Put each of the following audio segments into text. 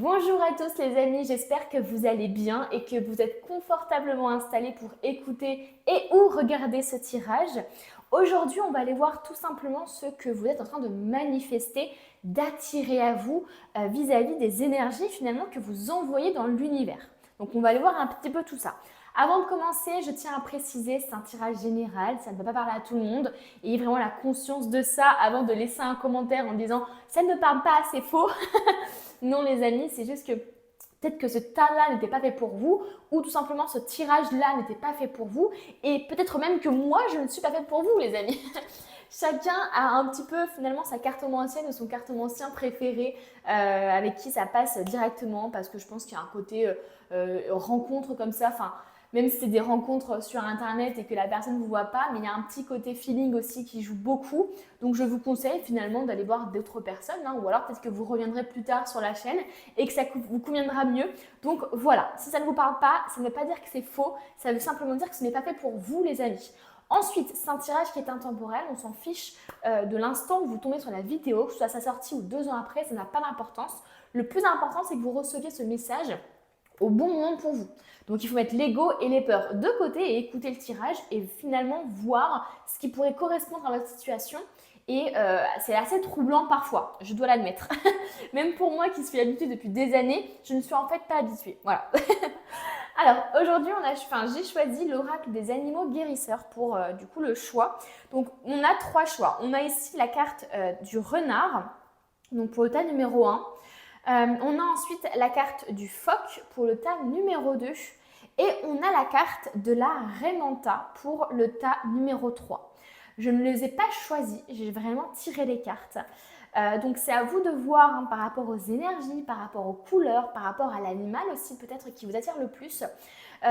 Bonjour à tous les amis, j'espère que vous allez bien et que vous êtes confortablement installés pour écouter et ou regarder ce tirage. Aujourd'hui, on va aller voir tout simplement ce que vous êtes en train de manifester, d'attirer à vous vis-à-vis des énergies finalement que vous envoyez dans l'univers. Donc on va aller voir un petit peu tout ça. Avant de commencer, je tiens à préciser, c'est un tirage général, ça ne va pas parler à tout le monde. Ayez vraiment la conscience de ça avant de laisser un commentaire en disant « ça ne me parle pas, c'est faux ». Non les amis, c'est juste que peut-être que ce tas-là n'était pas fait pour vous ou tout simplement ce tirage-là n'était pas fait pour vous et peut-être même que moi je ne suis pas faite pour vous les amis. Chacun a un petit peu finalement sa cartomancienne ou son cartomancien préféré avec qui ça passe directement parce que je pense qu'il y a un côté rencontre comme ça, enfin même si c'est des rencontres sur internet et que la personne ne vous voit pas, mais il y a un petit côté feeling aussi qui joue beaucoup. Donc je vous conseille finalement d'aller voir d'autres personnes ou alors peut-être que vous reviendrez plus tard sur la chaîne et que ça vous conviendra mieux. Donc voilà, si ça ne vous parle pas, ça ne veut pas dire que c'est faux, ça veut simplement dire que ce n'est pas fait pour vous les amis. Ensuite, c'est un tirage qui est intemporel, on s'en fiche de l'instant où vous tombez sur la vidéo, que ce soit à sa sortie ou 2 ans après, ça n'a pas d'importance. Le plus important, c'est que vous receviez ce message au bon moment pour vous. Donc il faut mettre l'ego et les peurs de côté et écouter le tirage et finalement voir ce qui pourrait correspondre à votre situation. Et c'est assez troublant parfois, je dois l'admettre. Même pour moi qui suis habituée depuis des années, je ne suis en fait pas habituée. Voilà. Alors aujourd'hui, j'ai choisi l'oracle des animaux guérisseurs pour du coup le choix. Donc on a 3 choix. On a ici la carte du renard, donc pour le tas numéro 1. On a ensuite la carte du phoque pour le tas numéro 2 et on a la carte de la Raimanta pour le tas numéro 3. Je ne les ai pas choisis, j'ai vraiment tiré les cartes. Donc c'est à vous de voir par rapport aux énergies, par rapport aux couleurs, par rapport à l'animal aussi peut-être qui vous attire le plus,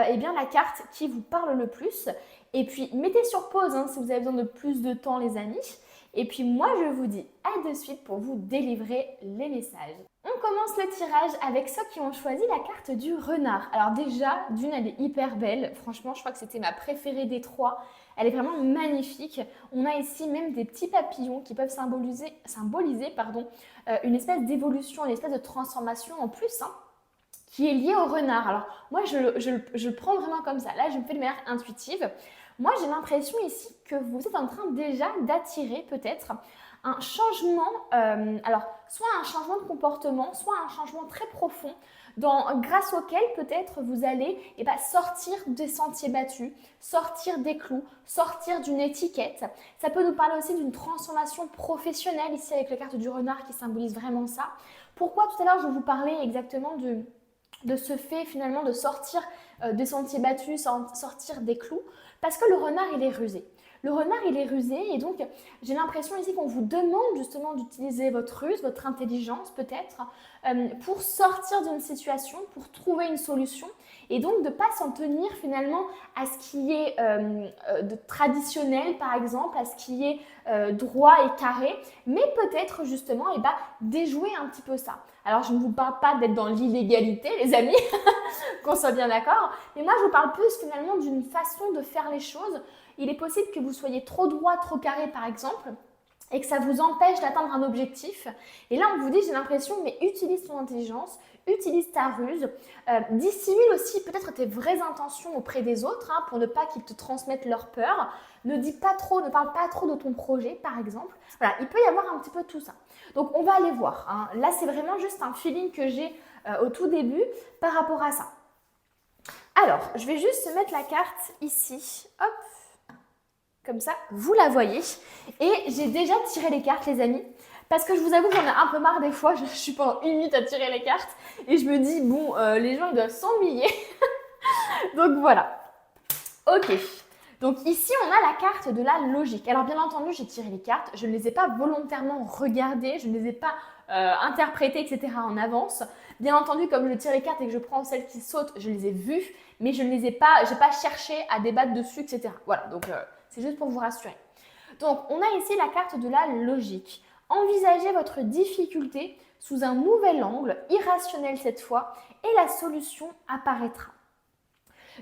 et bien la carte qui vous parle le plus. Et puis mettez sur pause si vous avez besoin de plus de temps les amis. Et puis moi je vous dis à de suite pour vous délivrer les messages. On commence le tirage avec ceux qui ont choisi la carte du renard. Alors déjà, d'une elle est hyper belle. Franchement, je crois que c'était ma préférée des 3. Elle est vraiment magnifique. On a ici même des petits papillons qui peuvent symboliser une espèce d'évolution, une espèce de transformation en plus, qui est liée au renard. Alors moi, je le prends vraiment comme ça. Là, je me fais de manière intuitive. Moi, j'ai l'impression ici que vous êtes en train déjà d'attirer peut-être un changement, alors soit un changement de comportement, soit un changement très profond grâce auquel peut-être vous allez sortir des sentiers battus, sortir des clous, sortir d'une étiquette. Ça peut nous parler aussi d'une transformation professionnelle ici avec la carte du renard qui symbolise vraiment ça. Pourquoi tout à l'heure je vous parlais exactement de ce fait finalement de sortir des sentiers battus, sortir des clous? Parce que le renard il est rusé. Le renard, il est rusé et donc j'ai l'impression ici qu'on vous demande justement d'utiliser votre ruse, votre intelligence peut-être, pour sortir d'une situation, pour trouver une solution et donc de ne pas s'en tenir finalement à ce qui est de traditionnel par exemple, à ce qui est droit et carré, mais peut-être justement déjouer un petit peu ça. Alors je ne vous parle pas d'être dans l'illégalité les amis, qu'on soit bien d'accord, mais moi je vous parle plus finalement d'une façon de faire les choses. Il est possible que vous soyez trop droit, trop carré par exemple, et que ça vous empêche d'atteindre un objectif. Et là, on vous dit, j'ai l'impression, mais utilise ton intelligence, utilise ta ruse, dissimule aussi peut-être tes vraies intentions auprès des autres pour ne pas qu'ils te transmettent leur peur. Ne dis pas trop, ne parle pas trop de ton projet, par exemple. Voilà, il peut y avoir un petit peu tout ça. Donc, on va aller voir. Là, c'est vraiment juste un feeling que j'ai au tout début par rapport à ça. Alors, je vais juste mettre la carte ici. Hop. Comme ça, vous la voyez. Et j'ai déjà tiré les cartes, les amis. Parce que je vous avoue, j'en ai un peu marre des fois. Je suis pendant 1 minute à tirer les cartes. Et je me dis, bon, les gens, ils doivent s'ennuyer. Donc voilà. Ok. Donc ici, on a la carte de la logique. Alors bien entendu, j'ai tiré les cartes. Je ne les ai pas volontairement regardées. Je ne les ai pas interprétées, etc. en avance. Bien entendu, comme je tire les cartes et que je prends celles qui sautent, je les ai vues. Mais je ne les ai pas, j'ai pas cherché à débattre dessus, etc. Voilà, donc c'est juste pour vous rassurer. Donc, on a ici la carte de la logique. Envisagez votre difficulté sous un nouvel angle, irrationnel cette fois, et la solution apparaîtra.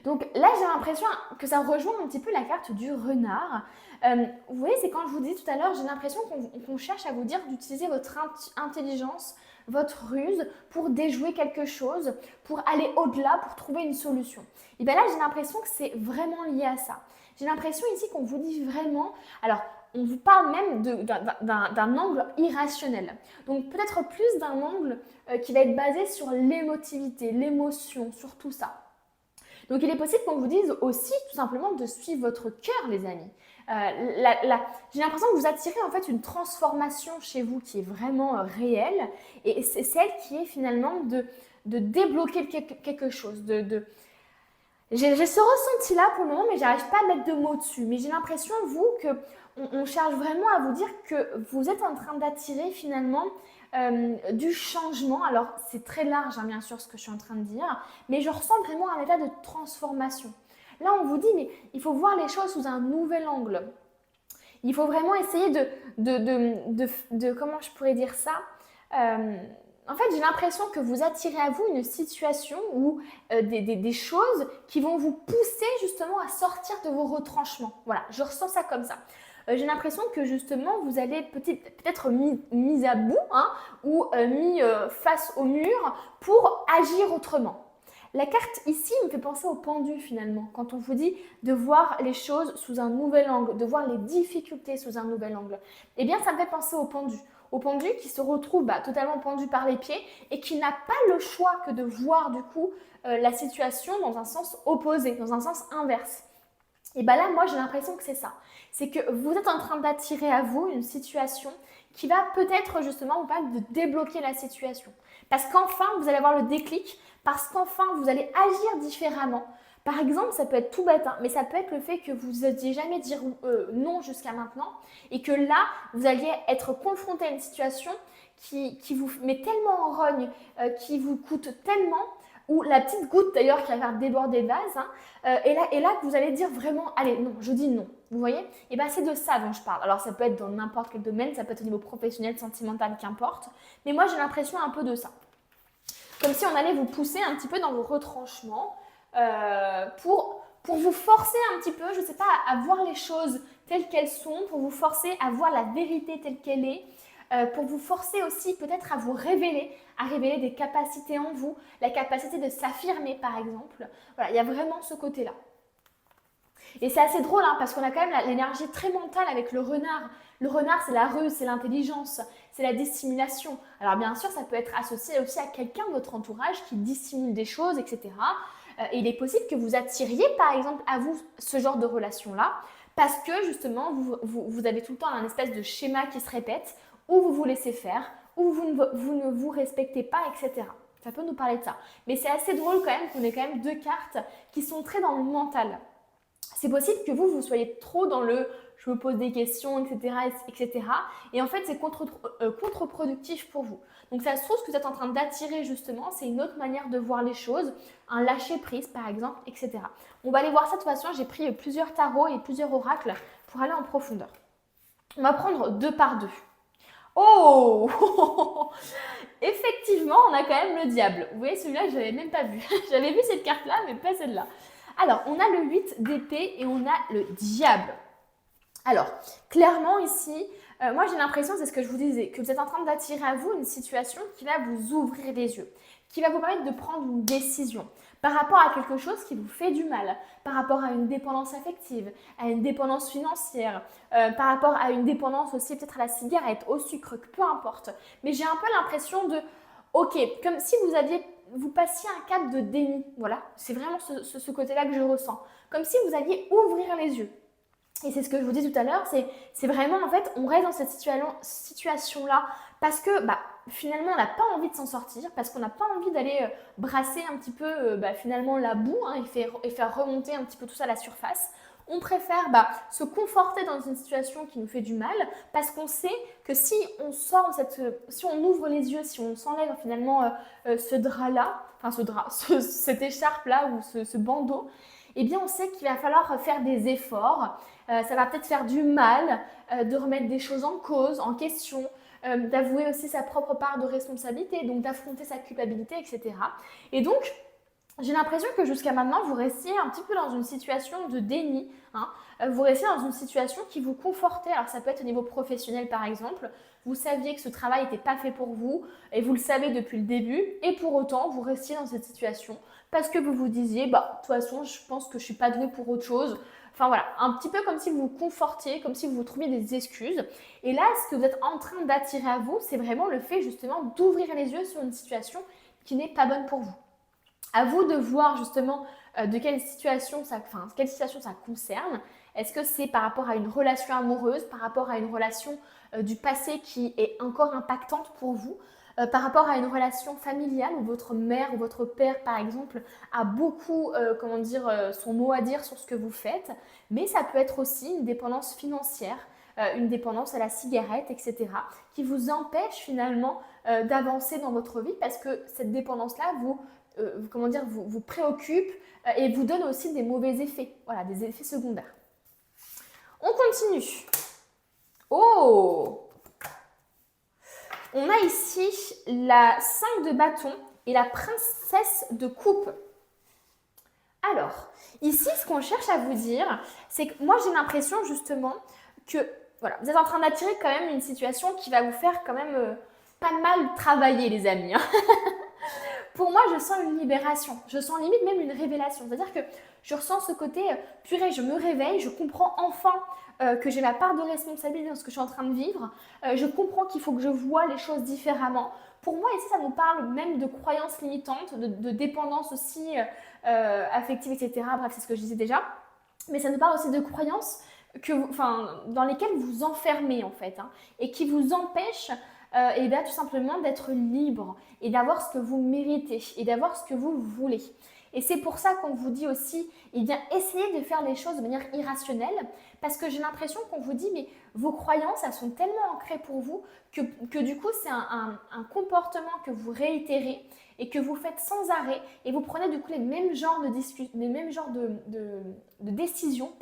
Donc là, j'ai l'impression que ça rejoint un petit peu la carte du renard. Vous voyez, c'est quand je vous dis tout à l'heure, j'ai l'impression qu'on cherche à vous dire d'utiliser votre intelligence, votre ruse pour déjouer quelque chose, pour aller au-delà, pour trouver une solution. Et bien là, j'ai l'impression que c'est vraiment lié à ça. J'ai l'impression ici qu'on vous dit vraiment, alors on vous parle même d'un angle irrationnel. Donc peut-être plus d'un angle qui va être basé sur l'émotivité, l'émotion, sur tout ça. Donc il est possible qu'on vous dise aussi tout simplement de suivre votre cœur, les amis. J'ai l'impression que vous attirez en fait une transformation chez vous qui est vraiment réelle, et c'est celle qui est finalement de débloquer quelque chose. J'ai ce ressenti-là pour le moment, mais j'arrive pas à mettre de mots dessus. Mais j'ai l'impression, vous, qu'on cherche vraiment à vous dire que vous êtes en train d'attirer finalement du changement. Alors, c'est très large, hein, bien sûr, ce que je suis en train de dire, mais je ressens vraiment un état de transformation. Là, on vous dit, mais il faut voir les choses sous un nouvel angle. Il faut vraiment essayer comment je pourrais dire ça en fait, j'ai l'impression que vous attirez à vous une situation ou des choses qui vont vous pousser justement à sortir de vos retranchements. Voilà, je ressens ça comme ça. J'ai l'impression que justement, vous allez peut-être mis à bout ou mis face au mur pour agir autrement. La carte ici me fait penser au pendu finalement, quand on vous dit de voir les choses sous un nouvel angle, de voir les difficultés sous un nouvel angle. Eh bien, ça me fait penser au pendu qui se retrouve totalement pendu par les pieds et qui n'a pas le choix que de voir du coup la situation dans un sens opposé, dans un sens inverse. Et bien là, moi, j'ai l'impression que c'est ça. C'est que vous êtes en train d'attirer à vous une situation qui va peut-être justement vous permettre de débloquer la situation. Parce qu'enfin, vous allez avoir le déclic, parce qu'enfin, vous allez agir différemment. Par exemple, ça peut être tout bête, mais ça peut être le fait que vous n'osiez jamais dire non jusqu'à maintenant et que là, vous alliez être confronté à une situation qui vous met tellement en rogne, qui vous coûte tellement, ou la petite goutte d'ailleurs qui va faire déborder le vase, et là vous allez dire vraiment, allez, non, je dis non, vous voyez? Et bien c'est de ça dont je parle. Alors ça peut être dans n'importe quel domaine, ça peut être au niveau professionnel, sentimental, qu'importe, mais moi j'ai l'impression un peu de ça. Comme si on allait vous pousser un petit peu dans vos retranchements pour vous forcer un petit peu, je ne sais pas, à voir les choses telles qu'elles sont, pour vous forcer à voir la vérité telle qu'elle est, pour vous forcer aussi peut-être à vous révéler, à révéler des capacités en vous, la capacité de s'affirmer par exemple. Voilà, il y a vraiment ce côté-là. Et c'est assez drôle parce qu'on a quand même l'énergie très mentale avec le renard. Le renard, c'est la ruse, c'est l'intelligence, c'est la dissimulation. Alors bien sûr, ça peut être associé aussi à quelqu'un de votre entourage qui dissimule des choses, etc. Et il est possible que vous attiriez par exemple à vous ce genre de relation-là parce que justement, vous avez tout le temps un espèce de schéma qui se répète où vous vous laissez faire, où vous ne vous respectez pas, etc. Ça peut nous parler de ça. Mais c'est assez drôle quand même qu'on ait quand même deux cartes qui sont très dans le mental. C'est possible que vous soyez trop dans le « je me pose des questions, etc. etc. » Et en fait, c'est contre-productif pour vous. Donc ça se trouve, ce que vous êtes en train d'attirer justement, c'est une autre manière de voir les choses, un lâcher-prise par exemple, etc. On va aller voir ça de toute façon. J'ai pris plusieurs tarots et plusieurs oracles pour aller en profondeur. On va prendre deux par deux. Oh Effectivement, on a quand même le diable. Vous voyez, celui-là, je n'avais même pas vu. J'avais vu cette carte-là, mais pas celle-là. Alors, on a le 8 d'épée et on a le diable. Alors, clairement ici, moi j'ai l'impression, c'est ce que je vous disais, que vous êtes en train d'attirer à vous une situation qui va vous ouvrir les yeux, qui va vous permettre de prendre une décision par rapport à quelque chose qui vous fait du mal, par rapport à une dépendance affective, à une dépendance financière, par rapport à une dépendance aussi peut-être à la cigarette, au sucre, peu importe. Mais j'ai un peu l'impression de, ok, comme si vous passiez un cap de déni, voilà, c'est vraiment ce côté-là que je ressens, comme si vous alliez ouvrir les yeux. Et c'est ce que je vous dis tout à l'heure, c'est vraiment en fait, on reste dans cette situation-là parce que finalement on n'a pas envie de s'en sortir, parce qu'on n'a pas envie d'aller brasser un petit peu finalement la boue et faire remonter un petit peu tout ça à la surface. On préfère se conforter dans une situation qui nous fait du mal parce qu'on sait que si on sort si on ouvre les yeux, si on s'enlève finalement ce drap-là, cette écharpe-là ou ce bandeau, eh bien on sait qu'il va falloir faire des efforts, ça va peut-être faire du mal de remettre des choses en cause, en question, d'avouer aussi sa propre part de responsabilité, donc d'affronter sa culpabilité, etc. Et donc, j'ai l'impression que jusqu'à maintenant, vous restiez un petit peu dans une situation de déni. Vous restiez dans une situation qui vous confortait. Alors ça peut être au niveau professionnel par exemple. vous saviez que ce travail n'était pas fait pour vous et vous le savez depuis le début et pour autant vous restiez dans cette situation parce que vous vous disiez bah de toute façon je pense que je ne suis pas douée pour autre chose. Enfin voilà, un petit peu comme si vous vous confortiez, comme si vous trouviez des excuses. Et là, ce que vous êtes en train d'attirer à vous, c'est vraiment le fait justement d'ouvrir les yeux sur une situation qui n'est pas bonne pour vous. À vous de voir justement de quelle situation ça concerne. Est-ce que c'est par rapport à une relation amoureuse, par rapport à une relation du passé qui est encore impactante pour vous, par rapport à une relation familiale où votre mère ou votre père, par exemple, a beaucoup, son mot à dire sur ce que vous faites, mais ça peut être aussi une dépendance financière, une dépendance à la cigarette, etc., qui vous empêche finalement d'avancer dans votre vie parce que cette dépendance-là vous préoccupe et vous donne aussi des mauvais effets, voilà, des effets secondaires. On continue. Oh! On a ici la 5 de bâton et la princesse de coupe. Alors, ici, ce qu'on cherche à vous dire, c'est que moi, j'ai l'impression justement que voilà, vous êtes en train d'attirer quand même une situation qui va vous faire quand même pas mal travailler, les amis. Pour moi, je sens une libération. Je sens limite même une révélation. C'est-à-dire que je ressens ce côté, purée, je me réveille, je comprends enfin que j'ai ma part de responsabilité dans ce que je suis en train de vivre. Je comprends qu'il faut que je vois les choses différemment. Pour moi, ici, ça nous parle même de croyances limitantes, de dépendance aussi affective, etc. Bref, c'est ce que je disais déjà. Mais ça nous parle aussi de croyances dans lesquelles vous enfermez en fait, et qui vous empêchent et bien tout simplement d'être libre et d'avoir ce que vous méritez et d'avoir ce que vous voulez. Et c'est pour ça qu'on vous dit aussi, eh bien, essayez de faire les choses de manière irrationnelle parce que j'ai l'impression qu'on vous dit, mais vos croyances, elles sont tellement ancrées pour vous que du coup, c'est un comportement que vous réitérez et que vous faites sans arrêt et vous prenez du coup les mêmes genres de décisions,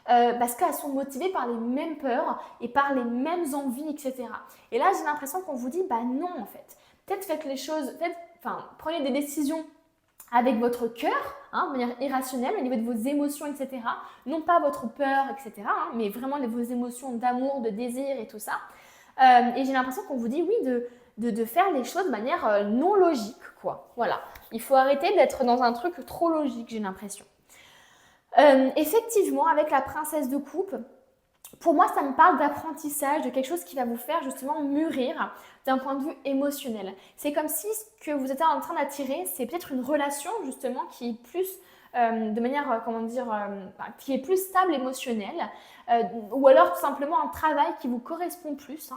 parce qu'elles sont motivées par les mêmes peurs et par les mêmes envies, etc. Et là, j'ai l'impression qu'on vous dit, bah non en fait. Peut-être faites les choses, prenez des décisions avec votre cœur, de manière irrationnelle, au niveau de vos émotions, etc. Non pas votre peur, etc., mais vraiment vos émotions d'amour, de désir et tout ça. Et j'ai l'impression qu'on vous dit, oui, de faire les choses de manière non logique, quoi. Voilà. Il faut arrêter d'être dans un truc trop logique, j'ai l'impression. Effectivement, avec la princesse de coupe, pour moi, ça me parle d'apprentissage, de quelque chose qui va vous faire justement mûrir d'un point de vue émotionnel. C'est comme si ce que vous êtes en train d'attirer, c'est peut-être une relation justement qui est plus qui est plus stable émotionnelle, ou alors tout simplement un travail qui vous correspond plus.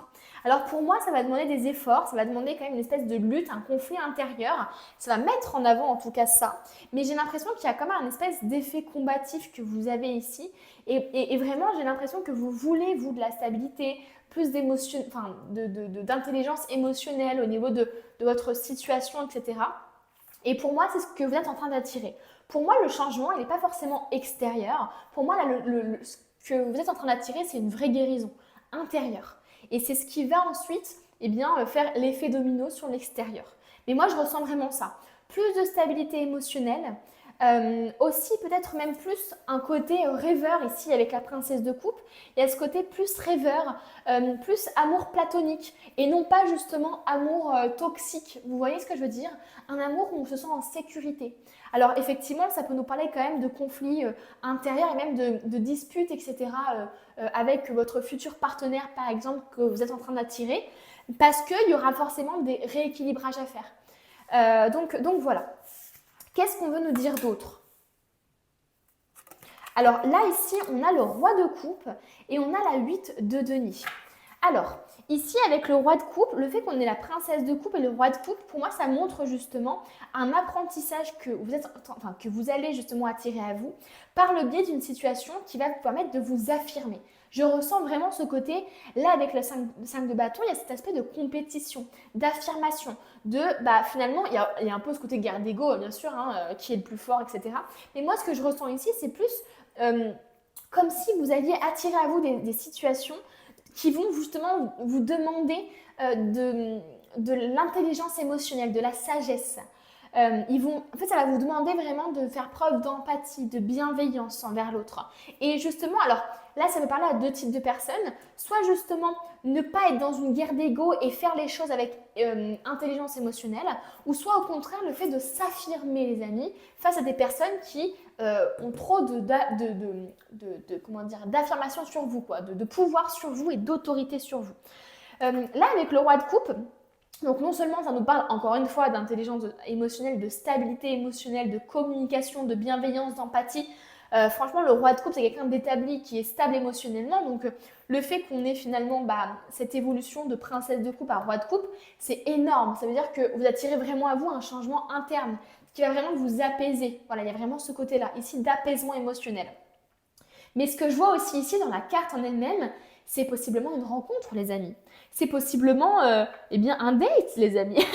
Alors pour moi, ça va demander des efforts, ça va demander quand même une espèce de lutte, un conflit intérieur. Ça va mettre en avant en tout cas ça. Mais j'ai l'impression qu'il y a quand même un espèce d'effet combatif que vous avez ici. Et vraiment, j'ai l'impression que vous voulez, vous, de la stabilité, plus d'émotion, d'intelligence émotionnelle au niveau de votre situation, etc. Et pour moi, c'est ce que vous êtes en train d'attirer. Pour moi, le changement, il n'est pas forcément extérieur. Pour moi, là, ce que vous êtes en train d'attirer, c'est une vraie guérison intérieure. Et c'est ce qui va ensuite faire l'effet domino sur l'extérieur. Mais moi, je ressens vraiment ça. Plus de stabilité émotionnelle, aussi peut-être même plus un côté rêveur ici avec la princesse de coupe. Il y a ce côté plus rêveur, plus amour platonique et non pas justement amour toxique. Vous voyez ce que je veux dire? Un amour où on se sent en sécurité. Alors effectivement, ça peut nous parler quand même de conflits intérieurs et même de disputes, etc. Avec votre futur partenaire par exemple que vous êtes en train d'attirer parce qu'il y aura forcément des rééquilibrages à faire. Donc voilà. Qu'est-ce qu'on veut nous dire d'autre? Alors là, ici, on a le roi de coupe et on a la 8 de denier. Alors, ici, avec le roi de coupe, le fait qu'on ait la princesse de coupe et le roi de coupe, pour moi, ça montre justement un apprentissage que vous allez justement attirer à vous par le biais d'une situation qui va vous permettre de vous affirmer. Je ressens vraiment ce côté, là avec le 5 de bâton, il y a cet aspect de compétition, d'affirmation, finalement, il y a un peu ce côté guerre d'ego, bien sûr, qui est le plus fort, etc. Mais moi, ce que je ressens ici, c'est plus comme si vous alliez attirer à vous des situations qui vont justement vous demander de l'intelligence émotionnelle, de la sagesse, En fait, ça va vous demander vraiment de faire preuve d'empathie, de bienveillance envers l'autre. Et justement, alors là, ça veut parler à deux types de personnes. Soit justement ne pas être dans une guerre d'ego et faire les choses avec intelligence émotionnelle, ou soit au contraire le fait de s'affirmer, les amis, face à des personnes qui ont trop comment dire, d'affirmation sur vous, quoi, de pouvoir sur vous et d'autorité sur vous. Là, avec le roi de coupe, donc non seulement ça nous parle encore une fois d'intelligence émotionnelle, de stabilité émotionnelle, de communication, de bienveillance, d'empathie. Franchement, le roi de coupe, c'est quelqu'un d'établi qui est stable émotionnellement. Donc le fait qu'on ait finalement cette évolution de princesse de coupe à roi de coupe, c'est énorme. Ça veut dire que vous attirez vraiment à vous un changement interne qui va vraiment vous apaiser. Voilà, il y a vraiment ce côté-là, ici, d'apaisement émotionnel. Mais ce que je vois aussi ici dans la carte en elle-même, c'est possiblement une rencontre, les amis. C'est possiblement un date, les amis.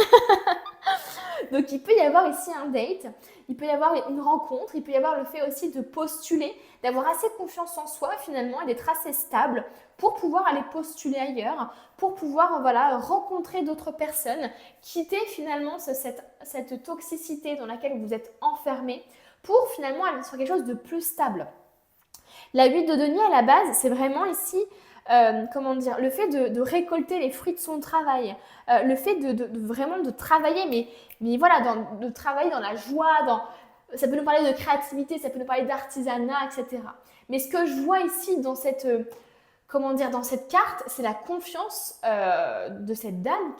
Donc il peut y avoir ici un date, il peut y avoir une rencontre, il peut y avoir le fait aussi de postuler, d'avoir assez confiance en soi finalement et d'être assez stable pour pouvoir aller postuler ailleurs, pour pouvoir rencontrer d'autres personnes, quitter finalement cette toxicité dans laquelle vous êtes enfermé pour finalement aller sur quelque chose de plus stable. La 8 de denier à la base, c'est vraiment ici le fait de récolter les fruits de son travail, le fait vraiment de travailler, mais voilà, de travailler dans la joie, ça peut nous parler de créativité, ça peut nous parler d'artisanat, etc. Mais ce que je vois ici dans cette carte, c'est la confiance de cette dame,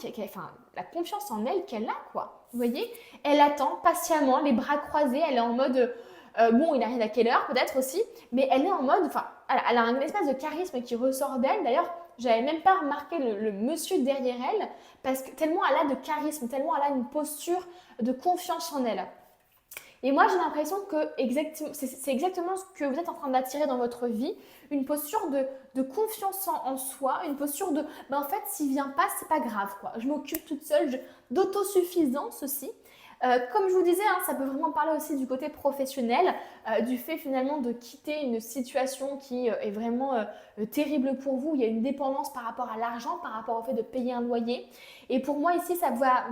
la confiance en elle qu'elle a, quoi. Vous voyez, elle attend patiemment, les bras croisés, elle est en mode... il arrive à quelle heure peut-être aussi, mais elle est en mode, elle a un espèce de charisme qui ressort d'elle. D'ailleurs, j'avais même pas remarqué le monsieur derrière elle, parce que tellement elle a de charisme, tellement elle a une posture de confiance en elle. Et moi, j'ai l'impression que c'est exactement ce que vous êtes en train d'attirer dans votre vie, une posture de confiance en soi, une posture de, en fait, s'il vient pas, c'est pas grave, quoi. Je m'occupe toute seule, d'autosuffisance aussi. Comme je vous disais, ça peut vraiment parler aussi du côté professionnel, du fait finalement de quitter une situation qui est vraiment terrible pour vous. Il y a une dépendance par rapport à l'argent, par rapport au fait de payer un loyer. Et pour moi ici, ça va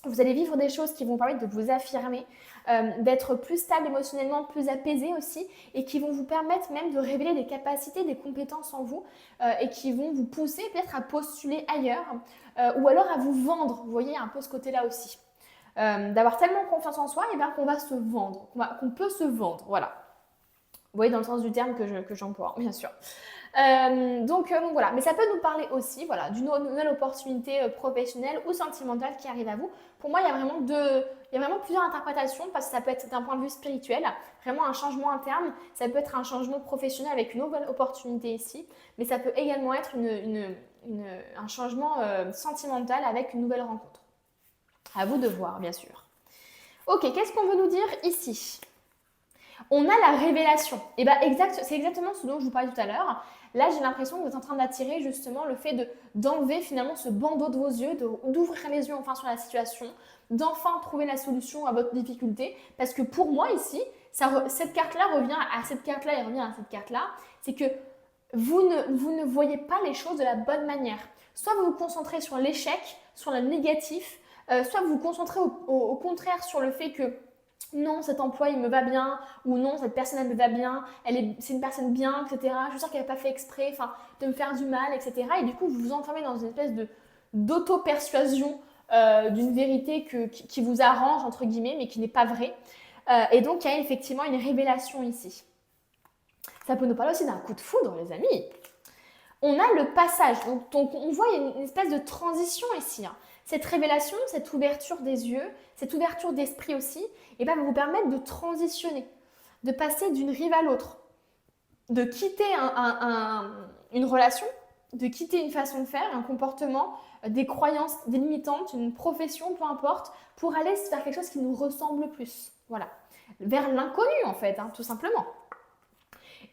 vous allez vivre des choses qui vont permettre de vous affirmer, d'être plus stable émotionnellement, plus apaisé aussi, et qui vont vous permettre même de révéler des capacités, des compétences en vous, et qui vont vous pousser peut-être à postuler ailleurs, ou alors à vous vendre. Vous voyez un peu ce côté-là aussi. D'avoir tellement confiance en soi, qu'on va se vendre, qu'on peut se vendre, voilà. Vous voyez dans le sens du terme que j'emploie, bien sûr. Donc voilà, mais ça peut nous parler aussi d'une nouvelle opportunité professionnelle ou sentimentale qui arrive à vous. Pour moi, il y a vraiment plusieurs interprétations, parce que ça peut être d'un point de vue spirituel, vraiment un changement interne, ça peut être un changement professionnel avec une nouvelle opportunité ici, mais ça peut également être un changement sentimental avec une nouvelle rencontre. À vous de voir, bien sûr. Ok, qu'est-ce qu'on veut nous dire ici ? On a la révélation. Et c'est exactement ce dont je vous parlais tout à l'heure. Là, j'ai l'impression que vous êtes en train d'attirer justement le fait d'enlever finalement ce bandeau de vos yeux, d'ouvrir les yeux enfin sur la situation, d'enfin trouver la solution à votre difficulté. Parce que pour moi ici, cette carte-là revient à cette carte-là et revient à cette carte-là. C'est que vous ne voyez pas les choses de la bonne manière. Soit vous vous concentrez sur l'échec, sur le négatif, soit vous vous concentrez au contraire sur le fait que non, cet emploi il me va bien, ou non, cette personne elle me va bien, c'est une personne bien, etc. Je suis sûre qu'elle n'a pas fait exprès de me faire du mal, etc. Et du coup, vous vous enfermez dans une espèce d'auto-persuasion d'une vérité qui vous arrange, entre guillemets, mais qui n'est pas vraie. Et donc, il y a effectivement une révélation ici. Ça peut nous parler aussi d'un coup de foudre, les amis. On a le passage, donc on voit une espèce de transition ici. Cette révélation, cette ouverture des yeux, cette ouverture d'esprit aussi, va vous permettre de transitionner, de passer d'une rive à l'autre, de quitter une relation, de quitter une façon de faire, un comportement, des croyances délimitantes, une profession, peu importe, pour aller vers quelque chose qui nous ressemble plus. Voilà, vers l'inconnu en fait, tout simplement.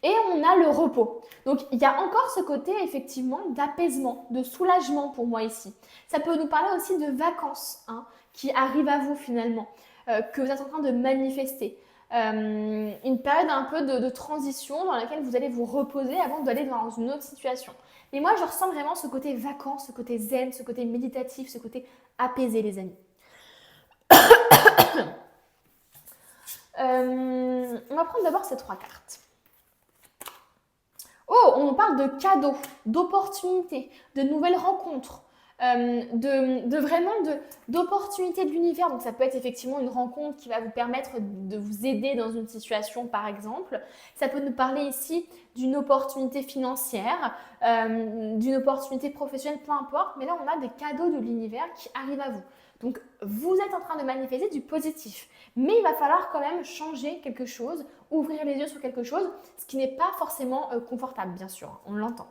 Et on a le repos. Donc, il y a encore ce côté, effectivement, d'apaisement, de soulagement pour moi ici. Ça peut nous parler aussi de vacances qui arrivent à vous finalement, que vous êtes en train de manifester. Une période un peu de transition dans laquelle vous allez vous reposer avant d'aller dans une autre situation. Mais moi, je ressens vraiment ce côté vacances, ce côté zen, ce côté méditatif, ce côté apaisé, les amis. va prendre d'abord ces 3 cartes. Oh, on parle de cadeaux, d'opportunités, de nouvelles rencontres, d'opportunités de l'univers. Donc ça peut être effectivement une rencontre qui va vous permettre de vous aider dans une situation par exemple. Ça peut nous parler ici d'une opportunité financière, d'une opportunité professionnelle, peu importe. Mais là on a des cadeaux de l'univers qui arrivent à vous. Donc vous êtes en train de manifester du positif. Mais il va falloir quand même changer quelque chose, ouvrir les yeux sur quelque chose, ce qui n'est pas forcément confortable bien sûr, on l'entend.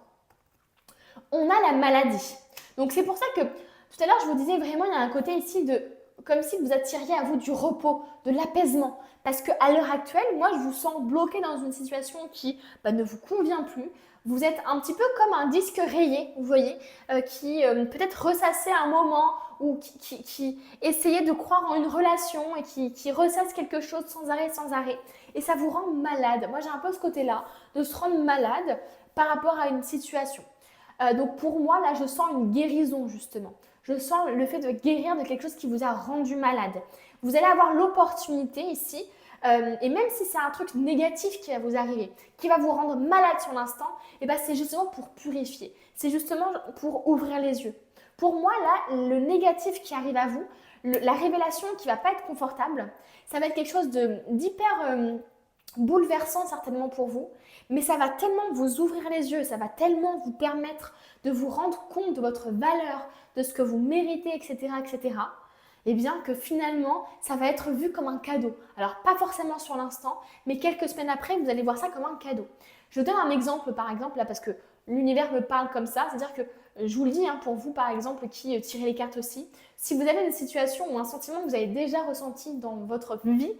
On a la maladie. Donc c'est pour ça que tout à l'heure je vous disais vraiment il y a un côté ici de comme si vous attiriez à vous du repos, de l'apaisement. Parce qu'à l'heure actuelle, moi je vous sens bloqué dans une situation qui ne vous convient plus. Vous êtes un petit peu comme un disque rayé, vous voyez, qui peut-être ressassait un moment ou qui essayait de croire en une relation et qui ressasse quelque chose sans arrêt, sans arrêt. Et ça vous rend malade. Moi j'ai un peu ce côté-là, de se rendre malade par rapport à une situation. Donc pour moi, là, je sens une guérison justement. Je sens le fait de guérir de quelque chose qui vous a rendu malade. Vous allez avoir l'opportunité ici, et même si c'est un truc négatif qui va vous arriver, qui va vous rendre malade sur l'instant, et ben c'est justement pour purifier. C'est justement pour ouvrir les yeux. Pour moi, là, le négatif qui arrive à vous, la révélation qui ne va pas être confortable, ça va être quelque chose d'hyper bouleversant certainement pour vous, mais ça va tellement vous ouvrir les yeux, ça va tellement vous permettre de vous rendre compte de votre valeur, de ce que vous méritez, etc., etc., et bien que finalement, ça va être vu comme un cadeau. Alors, pas forcément sur l'instant, mais quelques semaines après, vous allez voir ça comme un cadeau. Je donne un exemple, par exemple, là, parce que l'univers me parle comme ça, c'est-à-dire que, je vous le dis, pour vous, par exemple, qui tirez les cartes aussi, si vous avez une situation ou un sentiment que vous avez déjà ressenti dans votre vie,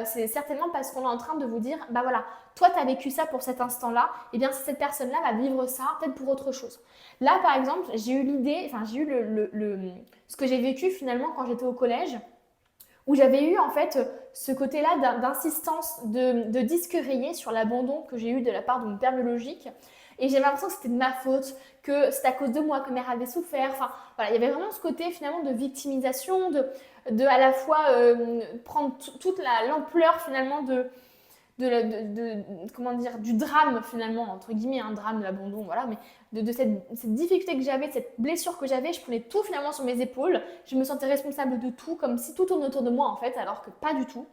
c'est certainement parce qu'on est en train de vous dire, voilà, toi, tu as vécu ça pour cet instant-là, et bien cette personne-là va vivre ça peut-être pour autre chose. Là, par exemple, j'ai eu l'idée, j'ai eu ce que j'ai vécu finalement quand j'étais au collège, où j'avais eu en fait ce côté-là d'insistance de disque rayé sur l'abandon que j'ai eu de la part de mon père biologique. Et j'avais l'impression que c'était de ma faute, que c'était à cause de moi que mère avait souffert. Enfin, voilà, il y avait vraiment ce côté finalement de victimisation, de à la fois prendre toute l'ampleur finalement comment dire, du drame finalement, entre guillemets, un drame de l'abandon, voilà, mais de cette difficulté que j'avais, de cette blessure que j'avais, je prenais tout finalement sur mes épaules, je me sentais responsable de tout, comme si tout tournait autour de moi en fait, alors que pas du tout.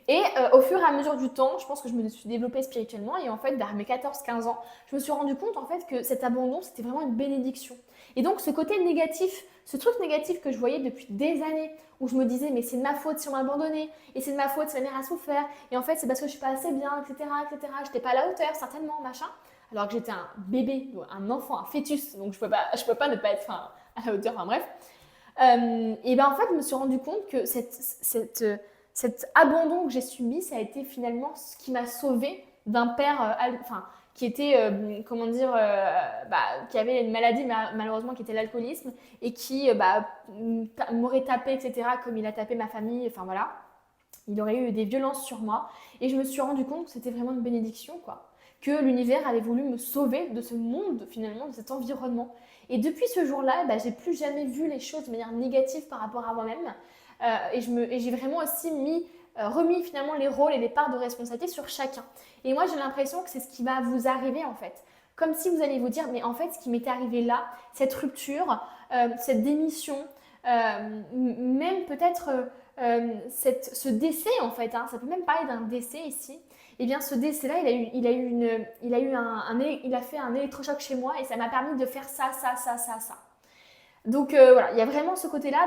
Et au fur et à mesure du temps, je pense que je me suis développée spirituellement et en fait, vers mes 14-15 ans, je me suis rendu compte en fait que cet abandon, c'était vraiment une bénédiction. Et donc ce côté négatif, ce truc négatif que je voyais depuis des années, où je me disais mais c'est de ma faute si on m'a abandonné, et c'est de ma faute si ma mère a souffert, et en fait c'est parce que je suis pas assez bien, etc., etc., j'étais pas à la hauteur, certainement, machin, alors que j'étais un bébé, un enfant, un fœtus, donc je peux pas ne pas être à la hauteur, enfin bref. Et ben en fait, je me suis rendu compte que cet abandon que j'ai subi, ça a été finalement ce qui m'a sauvée d'un père, qui était, qui avait une maladie malheureusement qui était l'alcoolisme et qui m'aurait tapé, etc., comme il a tapé ma famille, enfin voilà. Il aurait eu des violences sur moi et je me suis rendu compte que c'était vraiment une bénédiction, quoi. Que l'univers avait voulu me sauver de ce monde, finalement, de cet environnement. Et depuis ce jour-là, j'ai plus jamais vu les choses de manière négative par rapport à moi-même. Et j'ai vraiment aussi remis finalement les rôles et les parts de responsabilité sur chacun. Et moi, j'ai l'impression que c'est ce qui va vous arriver en fait. Comme si vous allez vous dire, mais en fait, ce qui m'était arrivé là, cette rupture, cette démission, même peut-être ce décès en fait, ça peut même parler d'un décès ici. Et bien ce décès-là, il a fait un électrochoc chez moi et ça m'a permis de faire ça. Donc voilà, il y a vraiment ce côté-là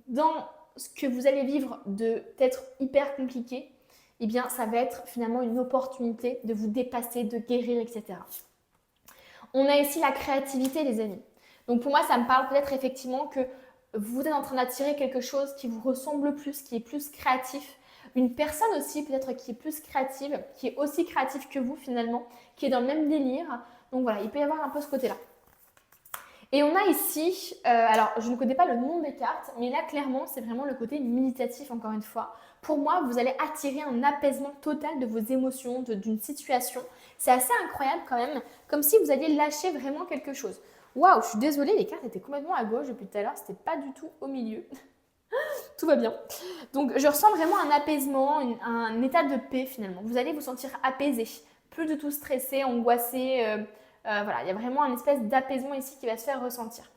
dans ce que vous allez vivre de peut-être hyper compliqué, eh bien ça va être finalement une opportunité de vous dépasser, de guérir, etc. On a ici la créativité, les amis. Donc pour moi, ça me parle peut-être effectivement que vous êtes en train d'attirer quelque chose qui vous ressemble plus, qui est plus créatif. Une personne aussi peut-être qui est plus créative, qui est aussi créative que vous finalement, qui est dans le même délire. Donc voilà, il peut y avoir un peu ce côté-là. Et on a ici, alors je ne connais pas le nom des cartes, mais là clairement c'est vraiment le côté méditatif encore une fois. Pour moi, vous allez attirer un apaisement total de vos émotions, d'une situation. C'est assez incroyable quand même, comme si vous alliez lâcher vraiment quelque chose. Waouh, je suis désolée, les cartes étaient complètement à gauche depuis tout à l'heure, c'était pas du tout au milieu. Tout va bien. Donc, je ressens vraiment un apaisement, un état de paix finalement. Vous allez vous sentir apaisé, plus du tout stressé, angoissé. Voilà, il y a vraiment une espèce d'apaisement ici qui va se faire ressentir.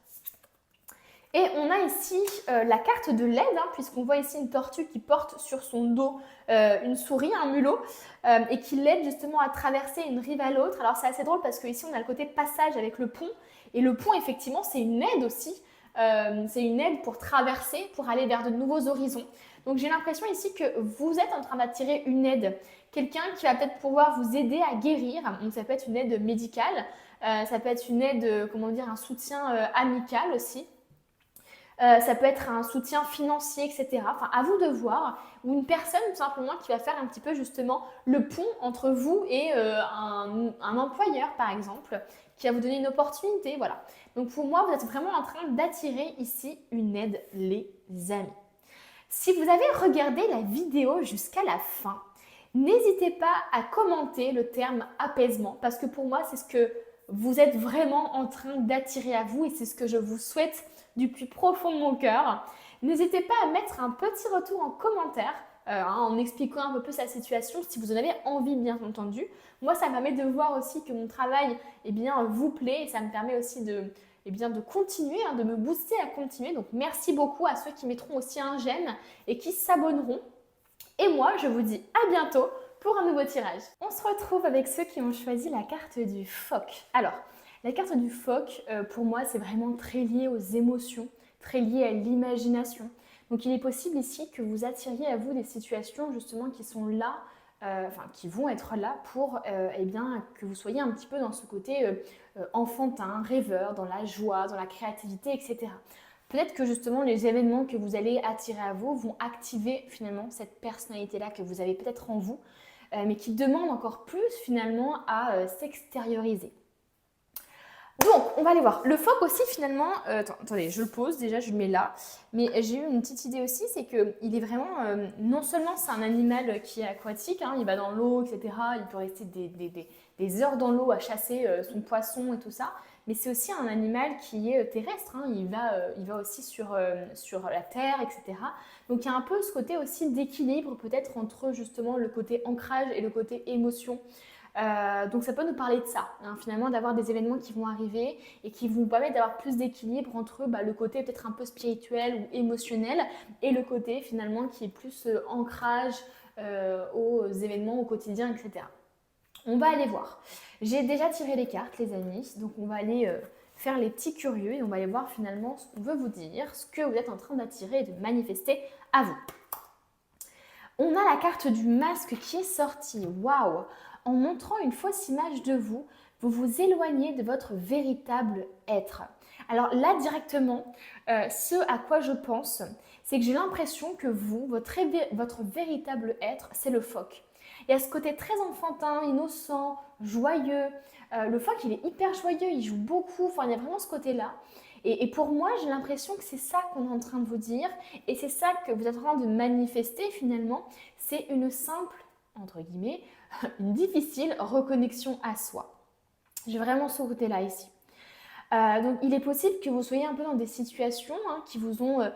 Et on a ici la carte de l'aide, hein, puisqu'on voit ici une tortue qui porte sur son dos une souris, un mulot, et qui l'aide justement à traverser une rive à l'autre. Alors c'est assez drôle parce qu'ici on a le côté passage avec le pont, et le pont effectivement c'est une aide aussi, c'est une aide pour traverser, pour aller vers de nouveaux horizons. Donc j'ai l'impression ici que vous êtes en train d'attirer une aide, quelqu'un qui va peut-être pouvoir vous aider à guérir. Donc ça peut être une aide médicale, ça peut être une aide, comment dire, un soutien amical aussi. Ça peut être un soutien financier, etc. Enfin, à vous de voir, ou une personne tout simplement qui va faire un petit peu justement le pont entre vous et un employeur, par exemple, qui va vous donner une opportunité. Voilà. Donc pour moi, vous êtes vraiment en train d'attirer ici une aide, les amis. Si vous avez regardé la vidéo jusqu'à la fin, n'hésitez pas à commenter le terme apaisement, parce que pour moi, c'est ce que vous êtes vraiment en train d'attirer à vous et c'est ce que je vous souhaite du plus profond de mon cœur. N'hésitez pas à mettre un petit retour en commentaire en expliquant un peu plus la situation si vous en avez envie, bien entendu. Moi, ça me permet de voir aussi que mon travail vous plaît et ça me permet aussi de continuer, de me booster à continuer. Donc, merci beaucoup à ceux qui mettront aussi un j'aime et qui s'abonneront. Et moi, je vous dis à bientôt pour un nouveau tirage. On se retrouve avec ceux qui ont choisi la carte du phoque. Alors, la carte du phoque, pour moi, c'est vraiment très lié aux émotions, très lié à l'imagination. Donc, il est possible ici que vous attiriez à vous des situations justement qui sont là, qui vont être là pour que vous soyez un petit peu dans ce côté enfantin, rêveur, dans la joie, dans la créativité, etc. Peut-être que justement les événements que vous allez attirer à vous vont activer finalement cette personnalité-là que vous avez peut-être en vous, mais qui demande encore plus finalement à s'extérioriser. Donc, on va aller voir. Le phoque aussi, finalement, attendez, je le pose, déjà, je le mets là. Mais j'ai eu une petite idée aussi, c'est qu'il est vraiment, non seulement c'est un animal qui est aquatique, hein, il va dans l'eau, etc. Il peut rester des heures dans l'eau à chasser son poisson et tout ça. Mais c'est aussi un animal qui est terrestre, hein, il va aussi sur la terre, etc. Donc, il y a un peu ce côté aussi d'équilibre, peut-être, entre justement le côté ancrage et le côté émotion. Donc ça peut nous parler de ça, hein, finalement d'avoir des événements qui vont arriver et qui vont vous permettre d'avoir plus d'équilibre entre le côté peut-être un peu spirituel ou émotionnel et le côté finalement qui est plus ancrage aux événements au quotidien, etc. On va aller voir. J'ai déjà tiré les cartes les amis, donc on va aller faire les petits curieux et on va aller voir finalement ce qu'on veut vous dire, ce que vous êtes en train d'attirer et de manifester à vous. On a la carte du masque qui est sortie. Waouh! En montrant une fausse image de vous, vous vous éloignez de votre véritable être. Alors là, directement, ce à quoi je pense, c'est que j'ai l'impression que vous, votre véritable être, c'est le phoque. Il y a ce côté très enfantin, innocent, joyeux. Le phoque, il est hyper joyeux, il joue beaucoup. Enfin, il y a vraiment ce côté-là. Et pour moi, j'ai l'impression que c'est ça qu'on est en train de vous dire. Et c'est ça que vous êtes en train de manifester finalement. C'est une simple, entre guillemets, une difficile reconnexion à soi. J'ai vraiment ce côté-là ici. Donc, il est possible que vous soyez un peu dans des situations qui vous ont,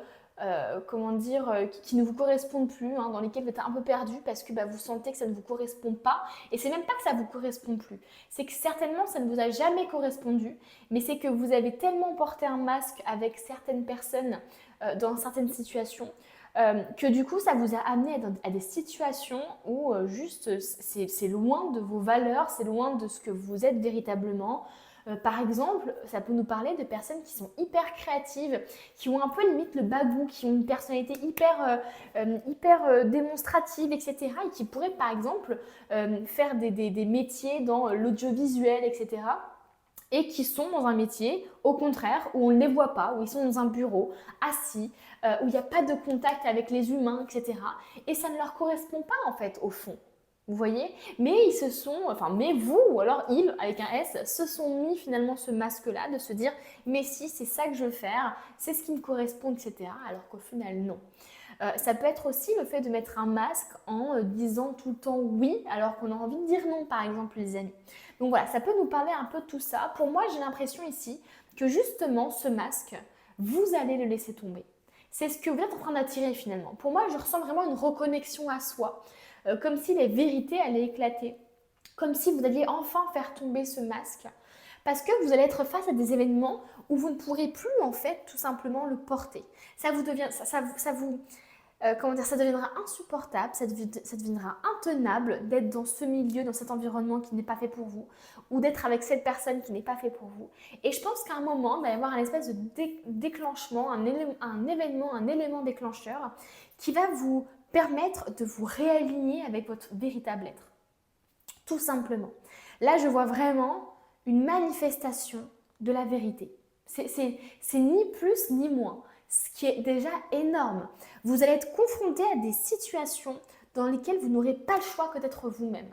qui ne vous correspondent plus, dans lesquelles vous êtes un peu perdu parce que vous sentez que ça ne vous correspond pas. Et c'est même pas que ça ne vous correspond plus. C'est que certainement, ça ne vous a jamais correspondu, mais c'est que vous avez tellement porté un masque avec certaines personnes dans certaines situations que du coup, ça vous a amené à des situations où juste c'est loin de vos valeurs, c'est loin de ce que vous êtes véritablement. Par exemple, ça peut nous parler de personnes qui sont hyper créatives, qui ont un peu limite le bagou, qui ont une personnalité hyper démonstrative, etc. Et qui pourraient par exemple faire des métiers dans l'audiovisuel, etc. Et qui sont dans un métier, au contraire, où on ne les voit pas, où ils sont dans un bureau, assis, où il n'y a pas de contact avec les humains, etc. Et ça ne leur correspond pas en fait au fond. Vous voyez? Mais mais vous, ou alors ils, avec un S, se sont mis finalement ce masque-là, de se dire, mais si, c'est ça que je veux faire, c'est ce qui me correspond, etc. Alors qu'au final, non. Ça peut être aussi le fait de mettre un masque en disant tout le temps oui, alors qu'on a envie de dire non, par exemple, les amis. Donc voilà, ça peut nous parler un peu de tout ça. Pour moi, j'ai l'impression ici que justement, ce masque, vous allez le laisser tomber. c'est ce que vous êtes en train d'attirer finalement. Pour moi, je ressens vraiment une reconnexion à soi, comme si les vérités allaient éclater, comme si vous alliez enfin faire tomber ce masque. Parce que vous allez être face à des événements où vous ne pourrez plus en fait tout simplement le porter. Ça vous devient, ça vous comment dire, ça deviendra insupportable, ça deviendra intenable d'être dans ce milieu, dans cet environnement qui n'est pas fait pour vous, ou d'être avec cette personne qui n'est pas fait pour vous. Et je pense qu'à un moment, il va y avoir un espèce de déclenchement, un événement, un élément déclencheur qui va vous permettre de vous réaligner avec votre véritable être. Tout simplement. Là, je vois vraiment une manifestation de la vérité. C'est ni plus ni moins, ce qui est déjà énorme. Vous allez être confronté à des situations dans lesquelles vous n'aurez pas le choix que d'être vous-même.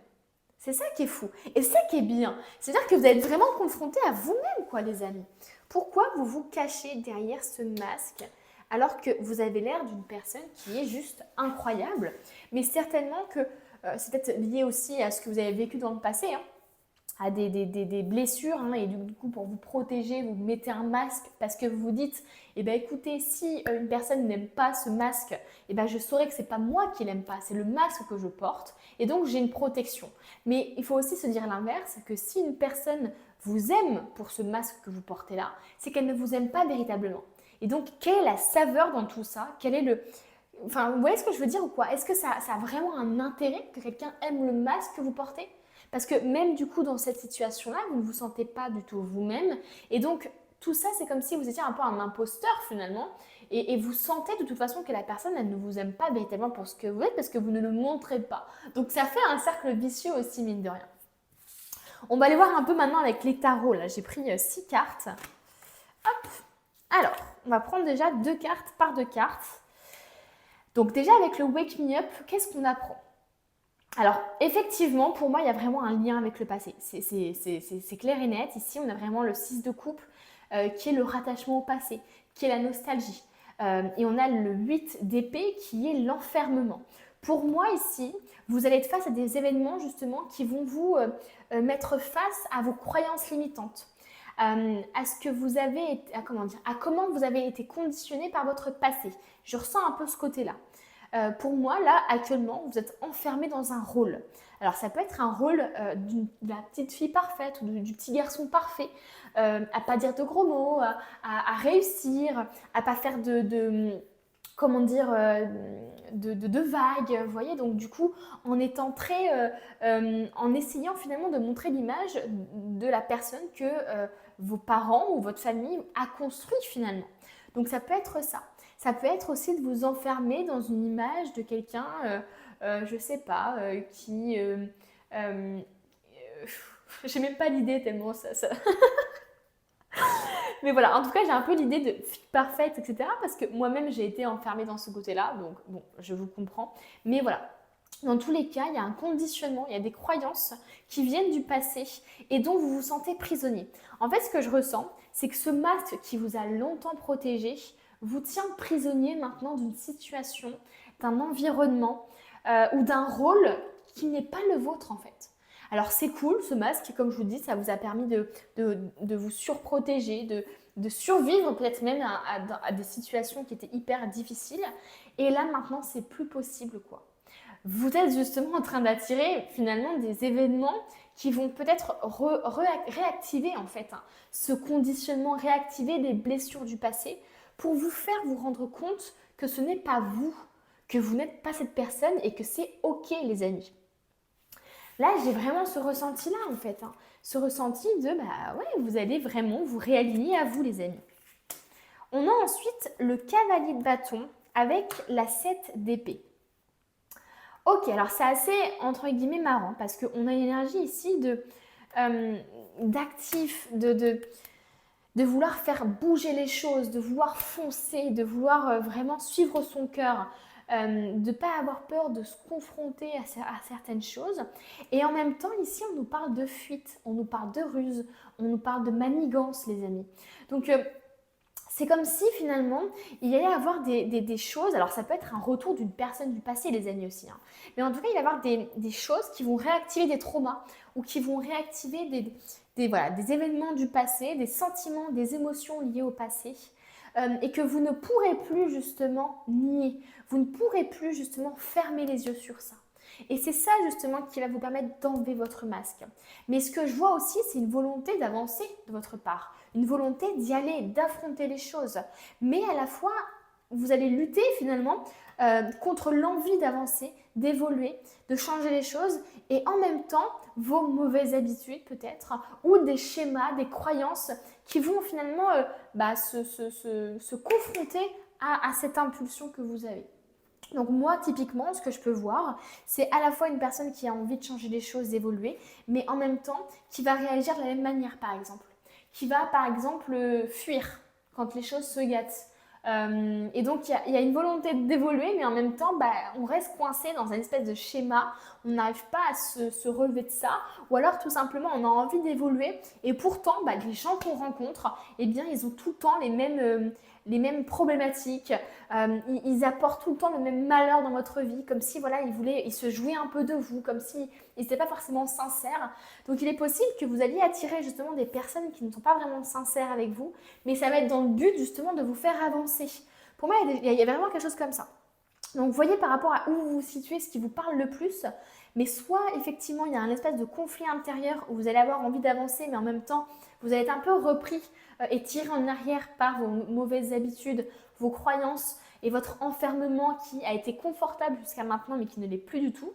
C'est ça qui est fou. Et c'est ça qui est bien. C'est-à-dire que vous allez être vraiment confronté à vous-même, quoi, les amis. Pourquoi vous vous cachez derrière ce masque alors que vous avez l'air d'une personne qui est juste incroyable? Mais certainement que c'est peut-être lié aussi à ce que vous avez vécu dans le passé, hein, à des blessures, hein, et du coup pour vous protéger, vous mettez un masque parce que vous vous dites, eh ben écoutez, si une personne n'aime pas ce masque, eh ben je saurais que c'est pas moi qui l'aime pas, c'est le masque que je porte, et donc j'ai une protection. Mais il faut aussi se dire l'inverse, que si une personne vous aime pour ce masque que vous portez là, c'est qu'elle ne vous aime pas véritablement. Et donc quelle est la saveur dans tout ça? Quel est le... Enfin, vous voyez ce que je veux dire ou quoi? Est-ce que ça a vraiment un intérêt que quelqu'un aime le masque que vous portez? Parce que même du coup dans cette situation-là, vous ne vous sentez pas du tout vous-même. Et donc tout ça, c'est comme si vous étiez un peu un imposteur finalement. Et vous sentez de toute façon que la personne, elle ne vous aime pas véritablement pour ce que vous êtes parce que vous ne le montrez pas. Donc ça fait un cercle vicieux aussi, mine de rien. On va aller voir un peu maintenant avec les tarots. Là, j'ai pris 6 cartes. Hop. Alors, on va prendre déjà 2 cartes par 2 cartes. Donc déjà avec le Wake Me Up, qu'est-ce qu'on apprend? Alors, effectivement, pour moi, il y a vraiment un lien avec le passé. C'est clair et net. Ici, on a vraiment le 6 de coupe qui est le rattachement au passé, qui est la nostalgie. Et on a le 8 d'épée qui est l'enfermement. Pour moi, ici, vous allez être face à des événements justement qui vont vous mettre face à vos croyances limitantes. À ce que vous avez, à comment vous avez été conditionné par votre passé. Je ressens un peu ce côté-là. Pour moi, là, actuellement, vous êtes enfermé dans un rôle. Alors, ça peut être un rôle de la petite fille parfaite ou du petit garçon parfait, à pas dire de gros mots, à réussir, à pas faire comment dire, de vagues, vous voyez. Donc, du coup, en étant en essayant finalement de montrer l'image de la personne que vos parents ou votre famille a construit finalement. Donc, ça peut être ça. Ça peut être aussi de vous enfermer dans une image de quelqu'un, je sais pas, qui... j'ai même pas l'idée tellement ça... Mais voilà, en tout cas, j'ai un peu l'idée de fille parfaite, etc. Parce que moi-même, j'ai été enfermée dans ce côté-là. Donc, bon, je vous comprends. Mais voilà, dans tous les cas, il y a un conditionnement, il y a des croyances qui viennent du passé et dont vous vous sentez prisonnier. En fait, ce que je ressens, c'est que ce masque qui vous a longtemps protégé vous tient prisonnier maintenant d'une situation, d'un environnement ou d'un rôle qui n'est pas le vôtre en fait. Alors c'est cool ce masque, comme je vous dis, ça vous a permis de vous surprotéger, de survivre peut-être même à des situations qui étaient hyper difficiles. Et là maintenant c'est plus possible quoi. Vous êtes justement en train d'attirer finalement des événements qui vont peut-être réactiver en fait ce conditionnement, réactiver des blessures du passé pour vous faire vous rendre compte que ce n'est pas vous, que vous n'êtes pas cette personne et que c'est ok les amis. Là, j'ai vraiment ce ressenti-là en fait, ce ressenti de bah ouais, vous allez vraiment vous réaligner à vous les amis. On a ensuite le cavalier de bâton avec la 7 d'épée. Ok, alors c'est assez entre guillemets marrant parce qu'on a une énergie ici d'actif, de vouloir faire bouger les choses, de vouloir foncer, de vouloir vraiment suivre son cœur, de ne pas avoir peur de se confronter à certaines choses. Et en même temps, ici, on nous parle de fuite, on nous parle de ruse, on nous parle de manigance, les amis. Donc, c'est comme si finalement, il y allait avoir des choses, alors ça peut être un retour d'une personne du passé, les amis aussi, hein. Mais en tout cas, il va y avoir des choses qui vont réactiver des traumas ou qui vont réactiver des événements du passé, des sentiments, des émotions liées au passé et que vous ne pourrez plus justement nier. Vous ne pourrez plus justement fermer les yeux sur ça. Et c'est ça justement qui va vous permettre d'enlever votre masque. Mais ce que je vois aussi, c'est une volonté d'avancer de votre part, une volonté d'y aller, d'affronter les choses. Mais à la fois, vous allez lutter finalement contre l'envie d'avancer, d'évoluer, de changer les choses et en même temps vos mauvaises habitudes peut-être ou des schémas, des croyances qui vont finalement se confronter à cette impulsion que vous avez. Donc moi, typiquement, ce que je peux voir, c'est à la fois une personne qui a envie de changer les choses, d'évoluer, mais en même temps qui va réagir de la même manière, par exemple. Qui va, par exemple, fuir quand les choses se gâtent. Et donc, il y a une volonté d'évoluer, mais en même temps, on reste coincé dans un espèce de schéma. On n'arrive pas à se relever de ça. Ou alors, tout simplement, on a envie d'évoluer. Et pourtant, les gens qu'on rencontre, eh bien, ils ont tout le temps les mêmes problématiques. Ils apportent tout le temps le même malheur dans votre vie, comme si voilà, ils se jouaient un peu de vous, comme si ils n'étaient pas forcément sincères. Donc il est possible que vous alliez attirer justement des personnes qui ne sont pas vraiment sincères avec vous, mais ça va être dans le but justement de vous faire avancer. Pour moi, il y a vraiment quelque chose comme ça. Donc, vous voyez par rapport à où vous vous situez, ce qui vous parle le plus, mais soit effectivement il y a un espèce de conflit intérieur où vous allez avoir envie d'avancer, mais en même temps vous allez être un peu repris et tiré en arrière par vos mauvaises habitudes, vos croyances et votre enfermement qui a été confortable jusqu'à maintenant mais qui ne l'est plus du tout.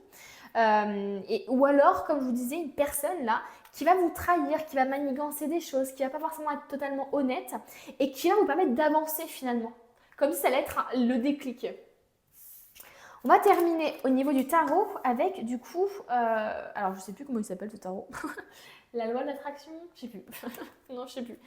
Ou alors, comme je vous disais, une personne là qui va vous trahir, qui va manigancer des choses, qui va pas forcément être totalement honnête et qui va vous permettre d'avancer finalement, comme si ça allait être le déclic. On va terminer au niveau du tarot avec du coup, alors je sais plus comment il s'appelle ce tarot, la loi de l'attraction, je sais plus, non je sais plus,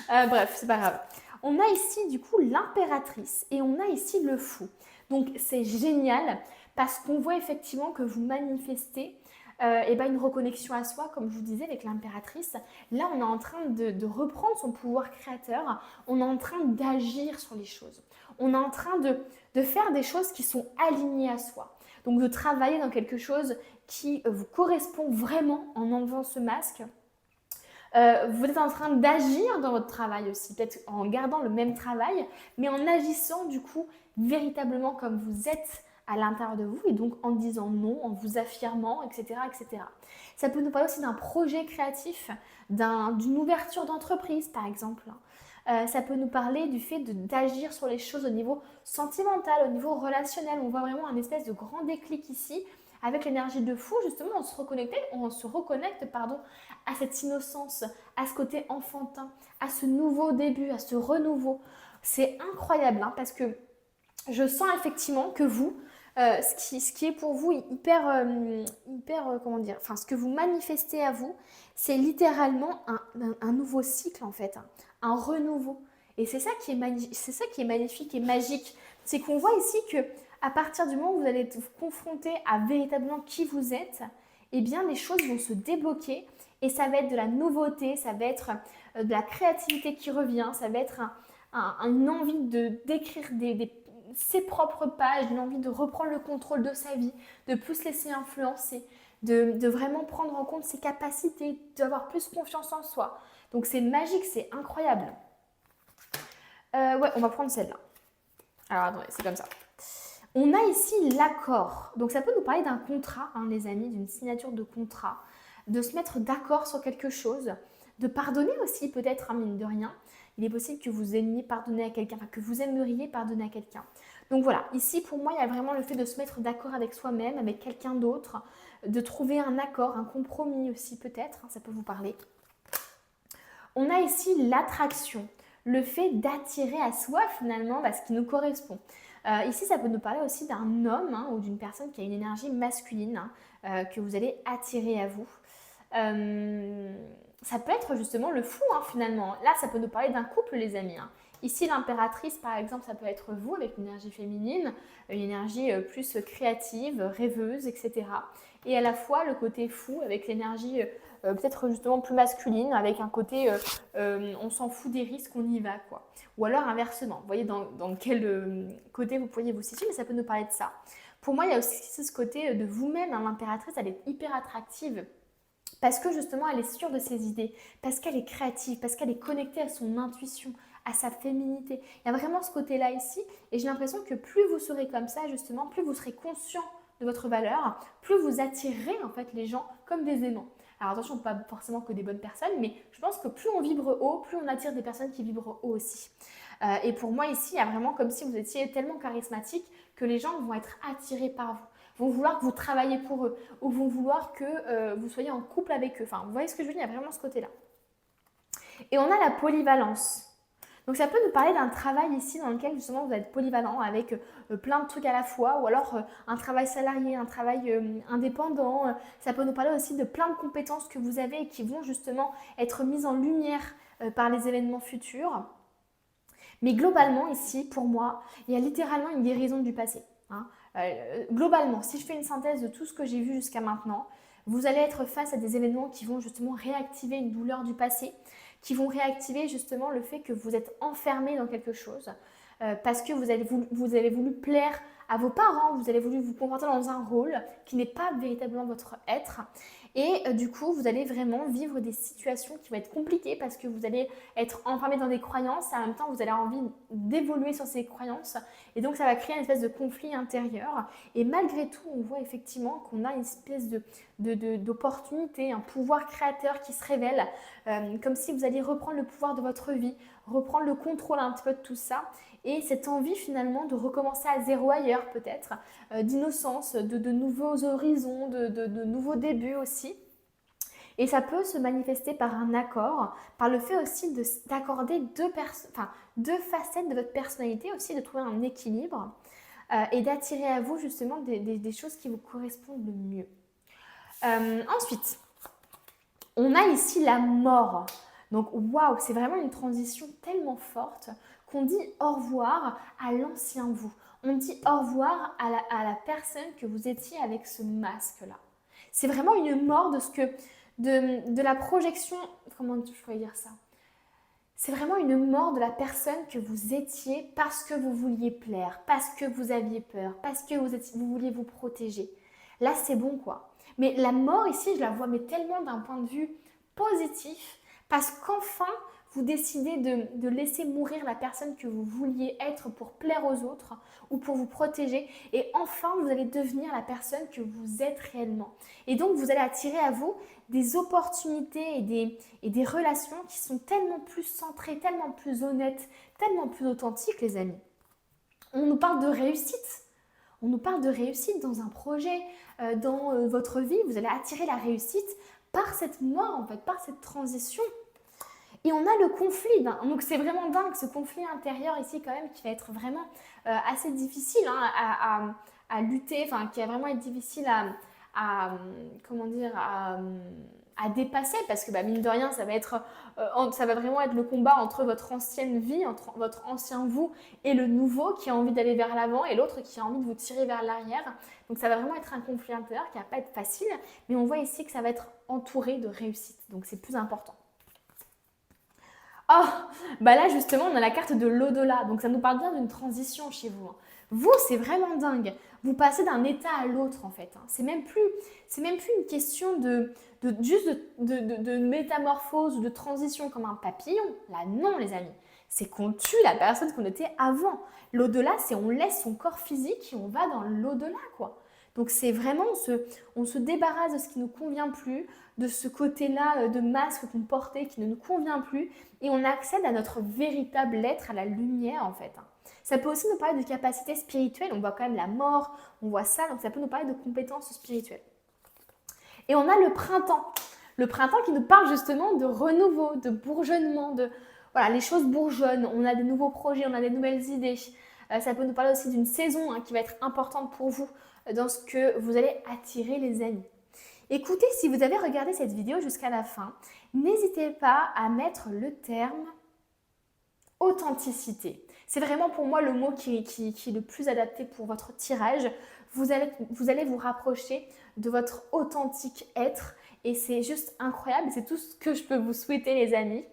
bref c'est pas grave. On a ici du coup l'impératrice et on a ici le fou. Donc c'est génial parce qu'on voit effectivement que vous manifestez une reconnexion à soi, comme je vous disais avec l'impératrice. Là on est en train de reprendre son pouvoir créateur, on est en train d'agir sur les choses. On est en train de faire des choses qui sont alignées à soi. Donc de travailler dans quelque chose qui vous correspond vraiment en enlevant ce masque. Vous êtes en train d'agir dans votre travail aussi, peut-être en gardant le même travail, mais en agissant du coup véritablement comme vous êtes à l'intérieur de vous et donc en disant non, en vous affirmant, etc. etc. Ça peut nous parler aussi d'un projet créatif, d'une ouverture d'entreprise par exemple. Ça peut nous parler du fait d'agir sur les choses au niveau sentimental, au niveau relationnel. On voit vraiment un espèce de grand déclic ici. Avec l'énergie de fou, justement, on se reconnecte à cette innocence, à ce côté enfantin, à ce nouveau début, à ce renouveau. C'est incroyable parce que je sens effectivement que vous, ce qui est pour vous ce que vous manifestez à vous, c'est littéralement un nouveau cycle en fait, un renouveau. Et c'est ça qui est magnifique et magique. C'est qu'on voit ici que à partir du moment où vous allez vous confronter à véritablement qui vous êtes, eh bien les choses vont se débloquer et ça va être de la nouveauté, ça va être de la créativité qui revient, ça va être une envie d'écrire ses propres pages, une envie de reprendre le contrôle de sa vie, de plus se laisser influencer, de vraiment prendre en compte ses capacités, d'avoir plus confiance en soi. Donc c'est magique, c'est incroyable. On va prendre celle-là. Alors attendez, c'est comme ça. On a ici l'accord. Donc ça peut nous parler d'un contrat, les amis, d'une signature de contrat, de se mettre d'accord sur quelque chose, de pardonner aussi peut-être, mine de rien. Il est possible que vous aimiez pardonner à quelqu'un, que vous aimeriez pardonner à quelqu'un. Donc voilà, ici pour moi, il y a vraiment le fait de se mettre d'accord avec soi-même, avec quelqu'un d'autre, de trouver un accord, un compromis aussi peut-être, ça peut vous parler. On a ici l'attraction, le fait d'attirer à soi finalement ce qui nous correspond. Ici, ça peut nous parler aussi d'un homme ou d'une personne qui a une énergie masculine que vous allez attirer à vous. Ça peut être justement le fou finalement. Là, ça peut nous parler d'un couple, les amis. Ici, l'impératrice, par exemple, ça peut être vous avec une énergie féminine, une énergie plus créative, rêveuse, etc. Et à la fois le côté fou avec l'énergie peut-être justement plus masculine, avec un côté on s'en fout des risques, on y va quoi. Ou alors inversement, vous voyez dans quel côté vous pourriez vous situer, mais ça peut nous parler de ça. Pour moi, il y a aussi ce côté de vous-même, l'impératrice, elle est hyper attractive. Parce que justement, elle est sûre de ses idées, parce qu'elle est créative, parce qu'elle est connectée à son intuition, à sa féminité. Il y a vraiment ce côté-là ici et j'ai l'impression que plus vous serez comme ça justement, plus vous serez conscient de votre valeur, plus vous attirerez en fait les gens comme des aimants. Alors attention, pas forcément que des bonnes personnes, mais je pense que plus on vibre haut, plus on attire des personnes qui vibrent haut aussi. Et pour moi ici, il y a vraiment comme si vous étiez tellement charismatique que les gens vont être attirés par vous, vont vouloir que vous travaillez pour eux ou vont vouloir que vous soyez en couple avec eux. Enfin, vous voyez ce que je veux dire, il y a vraiment ce côté-là. Et on a la polyvalence. Donc ça peut nous parler d'un travail ici dans lequel justement vous êtes polyvalent avec plein de trucs à la fois ou alors un travail salarié, un travail indépendant. Ça peut nous parler aussi de plein de compétences que vous avez et qui vont justement être mises en lumière par les événements futurs. Mais globalement ici, pour moi, il y a littéralement une guérison du passé. Hein. Globalement, si je fais une synthèse de tout ce que j'ai vu jusqu'à maintenant, vous allez être face à des événements qui vont justement réactiver une douleur du passé, qui vont réactiver justement le fait que vous êtes enfermé dans quelque chose, parce que vous avez voulu plaire à vos parents, vous avez voulu vous comporter dans un rôle qui n'est pas véritablement votre être. Et du coup, vous allez vraiment vivre des situations qui vont être compliquées parce que vous allez être enfermé dans des croyances et en même temps, vous allez avoir envie d'évoluer sur ces croyances. Et donc, ça va créer une espèce de conflit intérieur. Et malgré tout, on voit effectivement qu'on a une espèce d'opportunité, un pouvoir créateur qui se révèle, comme si vous alliez reprendre le pouvoir de votre vie, reprendre le contrôle un petit peu de tout ça. Et cette envie finalement de recommencer à zéro ailleurs peut-être, d'innocence, de nouveaux horizons, de nouveaux débuts aussi. Et ça peut se manifester par un accord, par le fait aussi d'accorder deux facettes de votre personnalité aussi, de trouver un équilibre et d'attirer à vous justement des choses qui vous correspondent le mieux. Ensuite, on a ici la mort. Donc waouh, c'est vraiment une transition tellement forte qu'on dit au revoir à l'ancien vous. On dit au revoir à la personne que vous étiez avec ce masque-là. C'est vraiment une mort de la projection, comment je pourrais dire ça? C'est vraiment une mort de la personne que vous étiez parce que vous vouliez plaire, parce que vous aviez peur, parce que vous vouliez vous protéger. Là, c'est bon quoi. Mais la mort ici, je la vois mais tellement d'un point de vue positif parce qu'enfin, vous décidez de laisser mourir la personne que vous vouliez être pour plaire aux autres ou pour vous protéger. Et enfin, vous allez devenir la personne que vous êtes réellement. Et donc, vous allez attirer à vous des opportunités et des relations qui sont tellement plus centrées, tellement plus honnêtes, tellement plus authentiques, les amis. On nous parle de réussite. On nous parle de réussite dans un projet, dans votre vie. Vous allez attirer la réussite par cette mort, en fait, par cette transition. Et on a le conflit, donc c'est vraiment dingue ce conflit intérieur ici quand même qui va être vraiment assez difficile à lutter, enfin qui va vraiment être difficile à dépasser parce que mine de rien ça va vraiment être le combat entre votre ancienne vie, entre votre ancien vous et le nouveau qui a envie d'aller vers l'avant et l'autre qui a envie de vous tirer vers l'arrière. Donc ça va vraiment être un conflit intérieur qui va pas être facile, mais on voit ici que ça va être entouré de réussite, donc c'est plus important. Oh, là justement, on a la carte de l'au-delà. Donc ça nous parle bien d'une transition chez vous. Vous, c'est vraiment dingue. Vous passez d'un état à l'autre en fait. C'est même plus une question de métamorphose ou de transition comme un papillon. Là, non, les amis. C'est qu'on tue la personne qu'on était avant. L'au-delà, c'est on laisse son corps physique et on va dans l'au-delà, quoi. Donc c'est vraiment, on se débarrasse de ce qui ne nous convient plus, de ce côté-là de masque qu'on portait qui ne nous convient plus et on accède à notre véritable être, à la lumière en fait. Ça peut aussi nous parler de capacités spirituelles, on voit quand même la mort, on voit ça, donc ça peut nous parler de compétences spirituelles. Et on a le printemps qui nous parle justement de renouveau, de bourgeonnement, voilà, les choses bourgeonnent, on a des nouveaux projets, on a des nouvelles idées. Ça peut nous parler aussi d'une saison qui va être importante pour vous dans ce que vous allez attirer les amis. Écoutez, si vous avez regardé cette vidéo jusqu'à la fin, n'hésitez pas à mettre le terme authenticité. C'est vraiment pour moi le mot qui est le plus adapté pour votre tirage. Vous allez vous rapprocher de votre authentique être et c'est juste incroyable. C'est tout ce que je peux vous souhaiter les amis.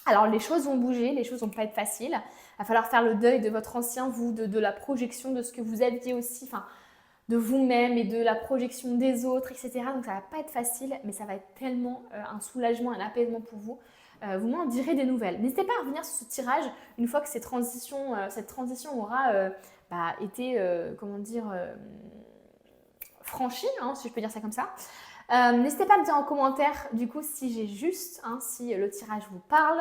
Alors les choses vont bouger, les choses vont pas être faciles. Il va falloir faire le deuil de votre ancien vous, de la projection de ce que vous aviez aussi, de vous-même et de la projection des autres, etc. Donc ça va pas être facile, mais ça va être tellement un soulagement, un apaisement pour vous. vous m'en direz des nouvelles. N'hésitez pas à revenir sur ce tirage une fois que cette transition aura été, franchie, hein, si je peux dire ça comme ça. N'hésitez pas à me dire en commentaire du coup si j'ai juste, si le tirage vous parle.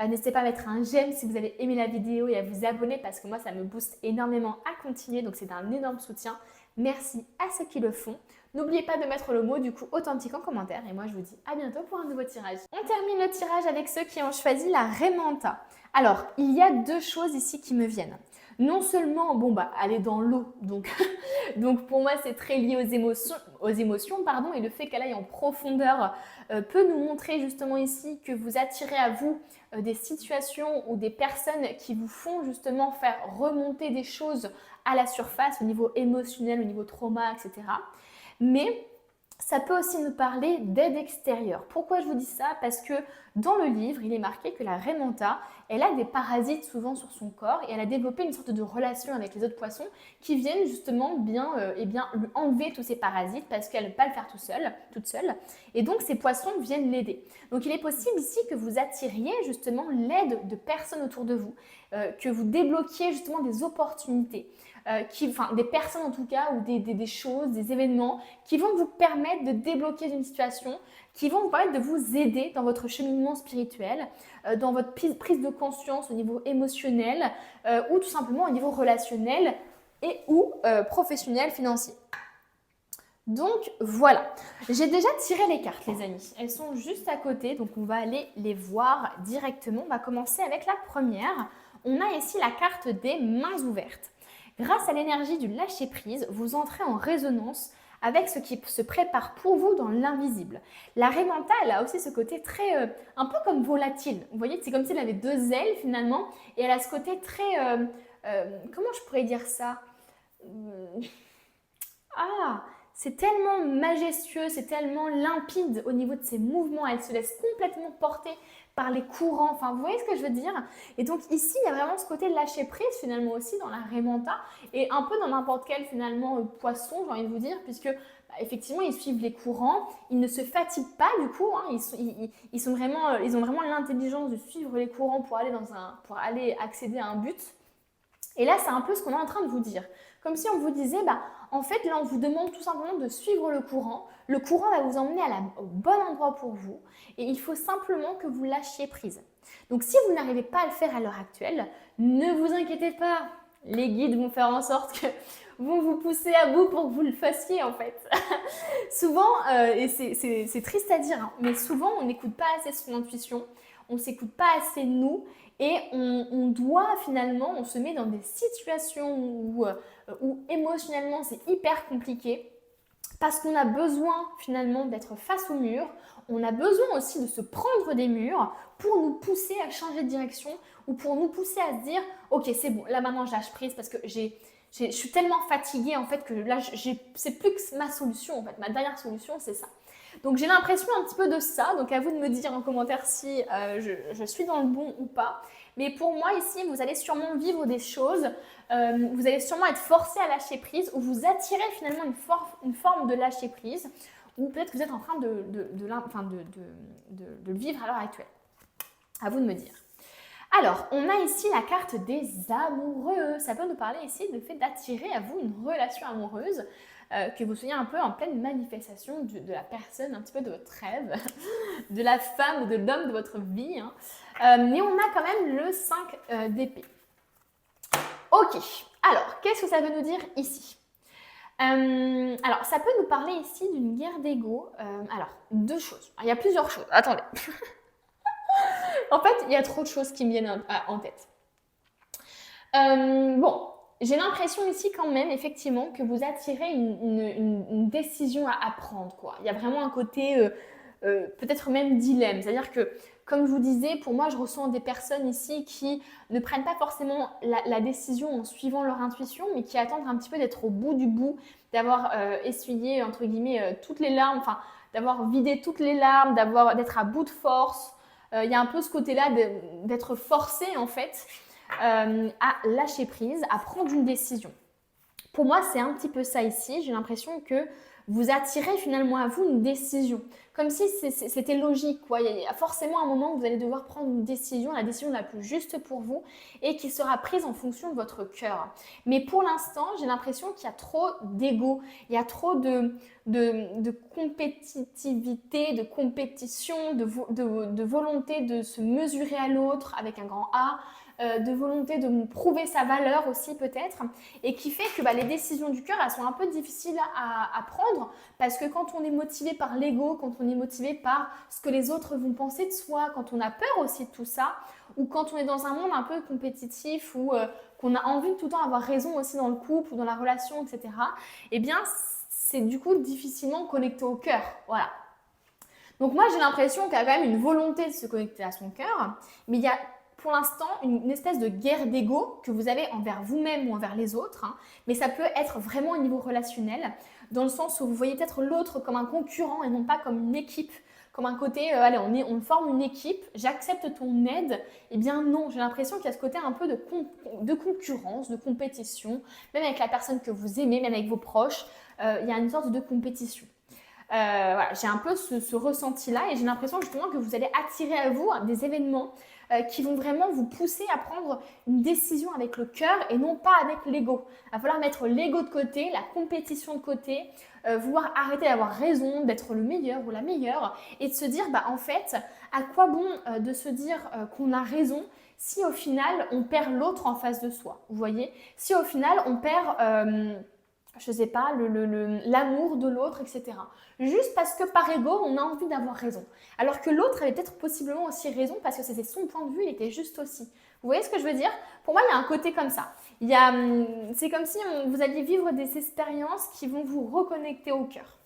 N'hésitez pas à mettre un j'aime si vous avez aimé la vidéo et à vous abonner parce que moi ça me booste énormément à continuer, donc c'est d'un énorme soutien. Merci à ceux qui le font. N'oubliez pas de mettre le mot du coup authentique en commentaire et moi je vous dis à bientôt pour un nouveau tirage. On termine le tirage avec ceux qui ont choisi la Raymanta. Alors, il y a deux choses ici qui me viennent. Non seulement, elle est dans l'eau, donc, donc pour moi c'est très lié aux émotions, et le fait qu'elle aille en profondeur peut nous montrer justement ici que vous attirez à vous des situations ou des personnes qui vous font justement faire remonter des choses à la surface au niveau émotionnel, au niveau trauma, etc. Mais ça peut aussi nous parler d'aide extérieure. Pourquoi je vous dis ça? Parce que dans le livre, il est marqué que la Raymanta, elle a des parasites souvent sur son corps et elle a développé une sorte de relation avec les autres poissons qui viennent justement lui enlever tous ces parasites parce qu'elle ne peut pas le faire toute seule. Et donc ces poissons viennent l'aider. Donc il est possible ici que vous attiriez justement l'aide de personnes autour de vous, que vous débloquiez justement des opportunités. Des personnes en tout cas ou des choses, des événements qui vont vous permettre de débloquer une situation, qui vont vous permettre de vous aider dans votre cheminement spirituel, dans votre prise de conscience au niveau émotionnel ou tout simplement au niveau relationnel et ou professionnel, financier. Donc voilà, j'ai déjà tiré les cartes les amis, elles sont juste à côté donc on va aller les voir directement. On va commencer avec la première, on a ici la carte des mains ouvertes. Grâce à l'énergie du lâcher-prise, vous entrez en résonance avec ce qui se prépare pour vous dans l'invisible. La Raymanta, elle a aussi ce côté très, un peu comme volatile. Vous voyez, c'est comme si elle avait deux ailes finalement, et elle a ce côté très, comment je pourrais dire ça? C'est tellement majestueux, c'est tellement limpide au niveau de ses mouvements, elle se laisse complètement porter par les courants, enfin vous voyez ce que je veux dire? Et donc ici, il y a vraiment ce côté lâcher prise finalement aussi dans la Raymanta et un peu dans n'importe quel finalement poisson, j'ai envie de vous dire, puisque effectivement ils suivent les courants, ils ne se fatiguent pas du coup, ils ont vraiment l'intelligence de suivre les courants pour aller accéder à un but. Et là, c'est un peu ce qu'on est en train de vous dire. Comme si on vous disait, en fait, là, on vous demande tout simplement de suivre le courant. Le courant va vous emmener au bon endroit pour vous. Et il faut simplement que vous lâchiez prise. Donc, si vous n'arrivez pas à le faire à l'heure actuelle, ne vous inquiétez pas. Les guides vont faire en sorte que vont vous pousser à bout pour que vous le fassiez, en fait. Souvent, et c'est triste à dire, mais souvent, on n'écoute pas assez son intuition. On ne s'écoute pas assez nous. Et on se met dans des situations où émotionnellement c'est hyper compliqué parce qu'on a besoin finalement d'être face au mur, on a besoin aussi de se prendre des murs pour nous pousser à changer de direction ou pour nous pousser à se dire ok c'est bon, là maintenant je lâche prise parce que je suis tellement fatiguée en fait que là c'est plus que ma solution en fait, ma dernière solution c'est ça. Donc j'ai l'impression un petit peu de ça, donc à vous de me dire en commentaire si je suis dans le bon ou pas. Mais pour moi ici, vous allez sûrement vivre des choses, vous allez sûrement être forcé à lâcher prise ou vous attirez finalement une forme de lâcher prise ou peut-être que vous êtes en train de le vivre à l'heure actuelle. À vous de me dire. Alors, on a ici la carte des amoureux. Ça peut nous parler ici du fait d'attirer à vous une relation amoureuse. Que vous soyez un peu en pleine manifestation de la personne, un petit peu de votre rêve, de la femme ou de l'homme de votre vie. Mais on a quand même le 5 d'épée. Ok, alors, qu'est-ce que ça veut nous dire ici? Alors, ça peut nous parler ici d'une guerre d'ego. Alors, deux choses. Il y a plusieurs choses. Attendez. En fait, il y a trop de choses qui me viennent en tête. J'ai l'impression ici quand même, effectivement, que vous attirez une décision à prendre, quoi. Il y a vraiment un côté, peut-être même dilemme. C'est-à-dire que, comme je vous disais, pour moi, je ressens des personnes ici qui ne prennent pas forcément la décision en suivant leur intuition, mais qui attendent un petit peu d'être au bout du bout, d'avoir essuyé, entre guillemets, toutes les larmes, enfin, d'avoir vidé toutes les larmes, d'être à bout de force. Il y a un peu ce côté-là d'être forcé, en fait, à lâcher prise, à prendre une décision. Pour moi, c'est un petit peu ça ici. J'ai l'impression que vous attirez finalement à vous une décision. Comme si c'était logique, quoi. Il y a forcément un moment où vous allez devoir prendre une décision, la décision la plus juste pour vous et qui sera prise en fonction de votre cœur. Mais pour l'instant, j'ai l'impression qu'il y a trop d'ego, il y a trop de compétitivité, de compétition, de volonté de se mesurer à l'autre avec un grand A, de volonté de prouver sa valeur aussi peut-être, et qui fait que les décisions du cœur, elles sont un peu difficiles à prendre, parce que quand on est motivé par l'ego, quand on est motivé par ce que les autres vont penser de soi, quand on a peur aussi de tout ça, ou quand on est dans un monde un peu compétitif, ou qu'on a envie de tout le temps avoir raison aussi dans le couple ou dans la relation, etc., eh bien, c'est du coup difficilement connecté au cœur. Voilà. Donc moi, j'ai l'impression qu'il y a quand même une volonté de se connecter à son cœur, mais il y a pour l'instant une espèce de guerre d'ego que vous avez envers vous-même ou envers les autres, hein, mais ça peut être vraiment au niveau relationnel, dans le sens où vous voyez peut-être l'autre comme un concurrent et non pas comme une équipe, comme un côté, allez, on forme une équipe, j'accepte ton aide. Eh bien non, j'ai l'impression qu'il y a ce côté un peu de concurrence, de compétition, même avec la personne que vous aimez, même avec vos proches, il y a une sorte de compétition. Voilà, j'ai un peu ce ressenti-là et j'ai l'impression justement que vous allez attirer à vous des événements qui vont vraiment vous pousser à prendre une décision avec le cœur et non pas avec l'ego. Il va falloir mettre l'ego de côté, la compétition de côté, vouloir arrêter d'avoir raison, d'être le meilleur ou la meilleure et de se dire, en fait, à quoi bon de se dire qu'on a raison si au final on perd l'autre en face de soi, vous voyez? Si au final on perd... je sais pas, l'amour de l'autre, etc. Juste parce que par ego, on a envie d'avoir raison. Alors que l'autre avait peut-être possiblement aussi raison parce que c'était son point de vue, il était juste aussi. Vous voyez ce que je veux dire? Pour moi, il y a un côté comme ça. C'est comme si vous alliez vivre des expériences qui vont vous reconnecter au cœur.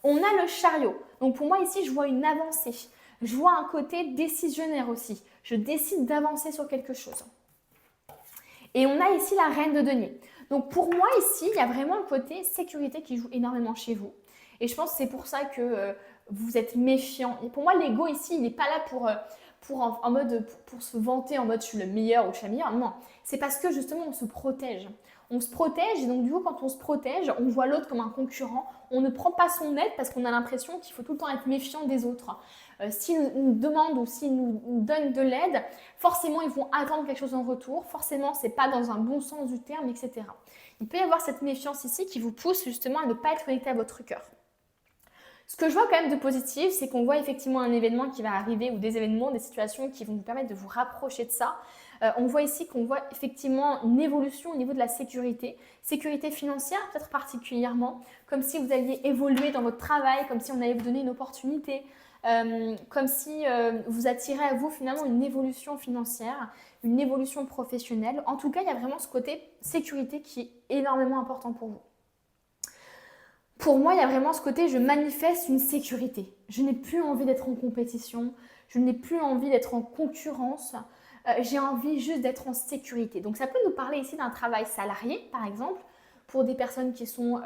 On a le chariot. Donc pour moi, ici, je vois une avancée. Je vois un côté décisionnaire aussi. Je décide d'avancer sur quelque chose. Et on a ici la reine de denier. Donc pour moi ici, il y a vraiment le côté sécurité qui joue énormément chez vous. Et je pense que c'est pour ça que vous êtes méfiant. Et pour moi, l'ego ici, il n'est pas là pour se vanter en mode je suis le meilleur ou je suis la meilleure. Non, c'est parce que justement on se protège. On se protège et donc du coup quand on se protège, on voit l'autre comme un concurrent. On ne prend pas son aide parce qu'on a l'impression qu'il faut tout le temps être méfiant des autres. S'ils nous demandent ou s'ils nous donnent de l'aide, forcément ils vont attendre quelque chose en retour. Forcément, ce n'est pas dans un bon sens du terme, etc. Il peut y avoir cette méfiance ici qui vous pousse justement à ne pas être connecté à votre cœur. Ce que je vois quand même de positif, c'est qu'on voit effectivement un événement qui va arriver ou des événements, des situations qui vont vous permettre de vous rapprocher de ça. On voit ici qu'on voit effectivement une évolution au niveau de la sécurité financière peut-être particulièrement, comme si vous alliez évoluer dans votre travail, comme si on allait vous donner une opportunité, comme si vous attirez à vous finalement une évolution financière, une évolution professionnelle. En tout cas, il y a vraiment ce côté sécurité qui est énormément important pour vous. Pour moi, il y a vraiment ce côté, je manifeste une sécurité. Je n'ai plus envie d'être en compétition, je n'ai plus envie d'être en concurrence, j'ai envie juste d'être en sécurité. Donc ça peut nous parler ici d'un travail salarié, par exemple, pour des personnes qui sont,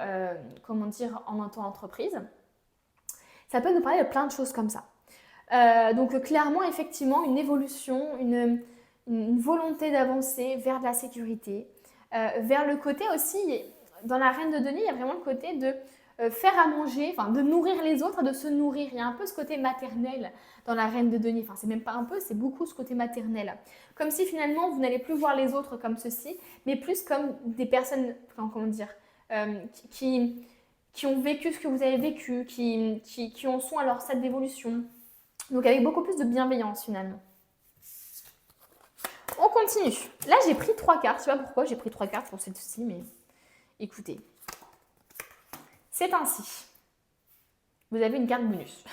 en auto-entreprise. Ça peut nous parler de plein de choses comme ça. Donc clairement, effectivement, une évolution, une volonté d'avancer vers de la sécurité, vers le côté aussi, dans la reine de denier, il y a vraiment le côté de faire à manger, de nourrir les autres, de se nourrir. Il y a un peu ce côté maternel dans la reine de denier. Enfin, c'est même pas un peu, c'est beaucoup ce côté maternel. Comme si finalement, vous n'allez plus voir les autres comme ceci, mais plus comme des personnes, qui ont vécu ce que vous avez vécu, qui en sont à leur stade d'évolution. Donc avec beaucoup plus de bienveillance finalement. On continue. Là, j'ai pris 3 cartes. Je ne sais pas pourquoi j'ai pris 3 cartes pour cette-ci, mais écoutez. C'est ainsi. Vous avez une carte bonus.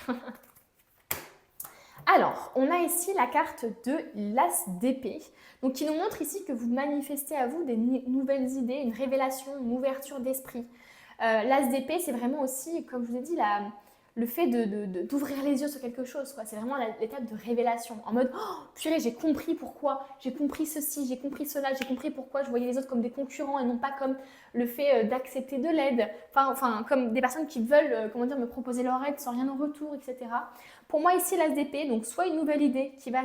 Alors, on a ici la carte de l'As d'épée, donc qui nous montre ici que vous manifestez à vous des nouvelles idées, une révélation, une ouverture d'esprit. L'As d'épée, c'est vraiment aussi, comme je vous ai dit, le fait d'ouvrir les yeux sur quelque chose. C'est vraiment l'étape de révélation. En mode, oh, purée, j'ai compris pourquoi, j'ai compris ceci, j'ai compris cela, j'ai compris pourquoi je voyais les autres comme des concurrents et non pas comme le fait d'accepter de l'aide. Enfin, comme des personnes qui veulent, me proposer leur aide sans rien en retour, etc. Pour moi, ici, l'As d'épée, donc soit une nouvelle idée qui va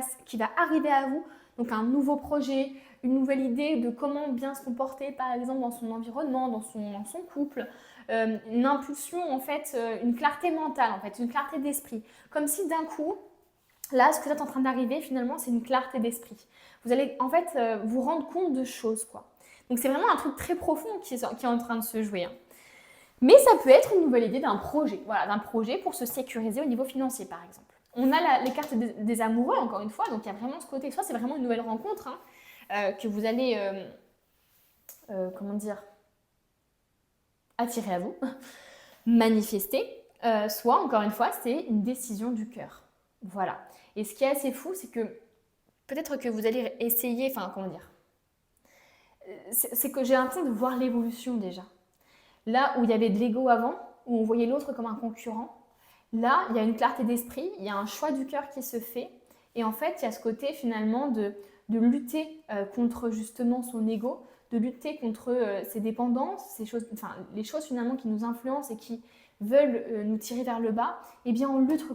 arriver à vous, Donc un nouveau projet, une nouvelle idée de comment bien se comporter par exemple dans son environnement, dans son couple, une impulsion en fait, une clarté mentale en fait, une clarté d'esprit. Comme si d'un coup, là ce que vous êtes en train d'arriver finalement c'est une clarté d'esprit. Vous allez en fait vous rendre compte de choses quoi. Donc c'est vraiment un truc très profond qui est en train de se jouer. Hein. Mais ça peut être une nouvelle idée d'un projet, voilà, d'un projet pour se sécuriser au niveau financier par exemple. On a les cartes des amoureux encore une fois, donc il y a vraiment ce côté, soit c'est vraiment une nouvelle rencontre hein, que vous allez, comment dire, attirer à vous, manifester, soit encore une fois c'est une décision du cœur. Voilà. Et ce qui est assez fou, c'est que peut-être que vous allez essayer, enfin comment dire, c'est que j'ai l'impression de voir l'évolution déjà. Là où il y avait de l'ego avant, où on voyait l'autre comme un concurrent, là, il y a une clarté d'esprit, il y a un choix du cœur qui se fait. Et en fait, il y a ce côté finalement de lutter contre justement son ego, de lutter contre ses dépendances, les choses finalement qui nous influencent et qui veulent nous tirer vers le bas. Eh bien, on lutte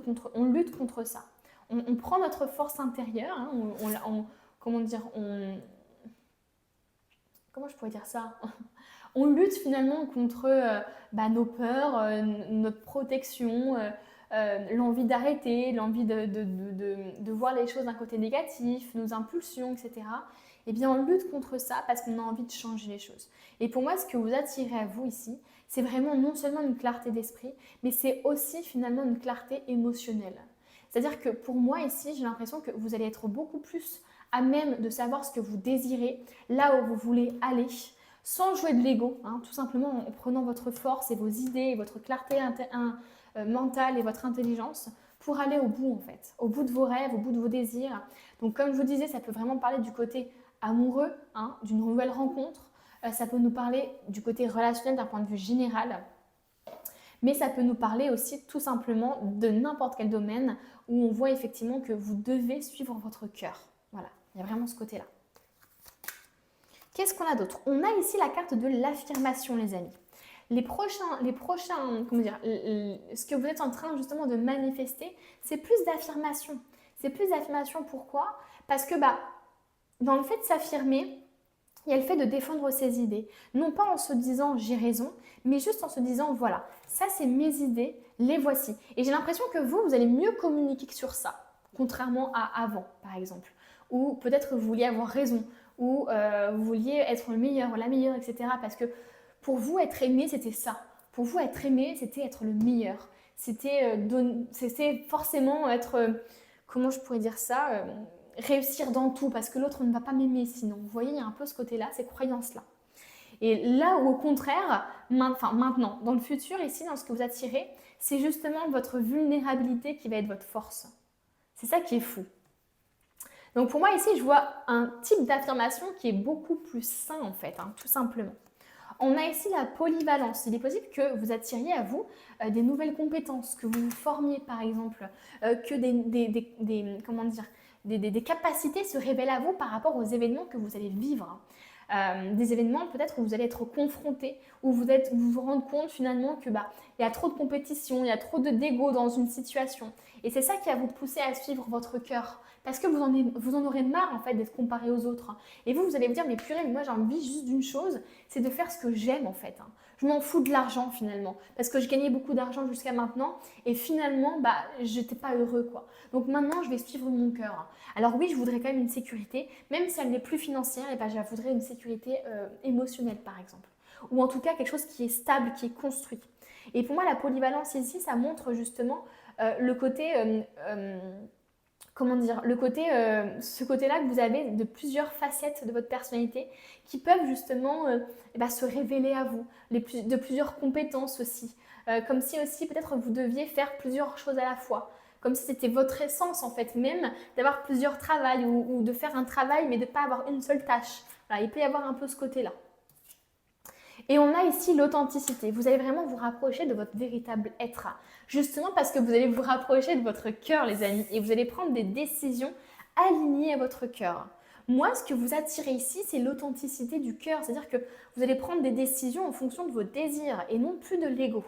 contre ça. On prend notre force intérieure, hein, comment dire, comment je pourrais dire ça? On lutte finalement contre nos peurs, notre protection, l'envie d'arrêter, l'envie de voir les choses d'un côté négatif, nos impulsions, etc. Eh bien, on lutte contre ça parce qu'on a envie de changer les choses. Et pour moi, ce que vous attirez à vous ici, c'est vraiment non seulement une clarté d'esprit, mais c'est aussi finalement une clarté émotionnelle. C'est-à-dire que pour moi ici, j'ai l'impression que vous allez être beaucoup plus à même de savoir ce que vous désirez, là où vous voulez aller, sans jouer de l'ego, hein, tout simplement en prenant votre force et vos idées, et votre clarté mentale et votre intelligence pour aller au bout en fait, au bout de vos rêves, au bout de vos désirs. Donc comme je vous disais, ça peut vraiment parler du côté amoureux, hein, d'une nouvelle rencontre, ça peut nous parler du côté relationnel d'un point de vue général, mais ça peut nous parler aussi tout simplement de n'importe quel domaine où on voit effectivement que vous devez suivre votre cœur. Voilà, il y a vraiment ce côté-là. Qu'est-ce qu'on a d'autre? On a ici la carte de l'affirmation, les amis. Les prochains, comment dire, ce que vous êtes en train justement de manifester, c'est plus d'affirmation. C'est plus d'affirmation, pourquoi? Parce que dans le fait de s'affirmer, il y a le fait de défendre ses idées. Non pas en se disant j'ai raison, mais juste en se disant voilà, ça c'est mes idées, les voici. Et j'ai l'impression que vous allez mieux communiquer sur ça, contrairement à avant, par exemple. Ou peut-être que vous vouliez avoir raison, ou vous vouliez être le meilleur, la meilleure, etc. Parce que pour vous, être aimé, c'était ça. Pour vous, être aimé, c'était être le meilleur. C'était forcément être, comment je pourrais dire ça, réussir dans tout, parce que l'autre ne va pas m'aimer sinon. Vous voyez, il y a un peu ce côté-là, ces croyances-là. Et là où au contraire, maintenant, dans le futur, ici, dans ce que vous attirez, c'est justement votre vulnérabilité qui va être votre force. C'est ça qui est fou. Donc pour moi ici, je vois un type d'affirmation qui est beaucoup plus sain en fait, hein, tout simplement. On a ici la polyvalence. Il est possible que vous attiriez à vous des nouvelles compétences, que vous vous formiez par exemple, que des capacités se révèlent à vous par rapport aux événements que vous allez vivre. Des événements peut-être où vous allez être confronté, où vous vous rendez compte finalement que il y a trop de compétition, il y a trop d'égo dans une situation. Et c'est ça qui va vous pousser à suivre votre cœur. Parce que vous en aurez marre en fait d'être comparé aux autres. Et vous allez vous dire, mais purée, moi j'ai envie juste d'une chose, c'est de faire ce que j'aime en fait. Je m'en fous de l'argent finalement. Parce que je gagnais beaucoup d'argent jusqu'à maintenant et finalement, je n'étais pas heureux quoi. Donc maintenant, je vais suivre mon cœur. Alors oui, je voudrais quand même une sécurité, même si elle n'est plus financière, et je voudrais une sécurité émotionnelle par exemple. Ou en tout cas quelque chose qui est stable, qui est construit. Et pour moi, la polyvalence ici, ça montre justement le côté... ce côté-là que vous avez de plusieurs facettes de votre personnalité qui peuvent justement se révéler à vous, de plusieurs compétences aussi. Comme si aussi peut-être vous deviez faire plusieurs choses à la fois. Comme si c'était votre essence en fait même d'avoir plusieurs travails ou de faire un travail mais de ne pas avoir une seule tâche. Voilà, il peut y avoir un peu ce côté-là. Et on a ici l'authenticité. Vous allez vraiment vous rapprocher de votre véritable être. Justement parce que vous allez vous rapprocher de votre cœur, les amis. Et vous allez prendre des décisions alignées à votre cœur. Moi, ce que vous attirez ici, c'est l'authenticité du cœur. C'est-à-dire que vous allez prendre des décisions en fonction de vos désirs et non plus de l'ego.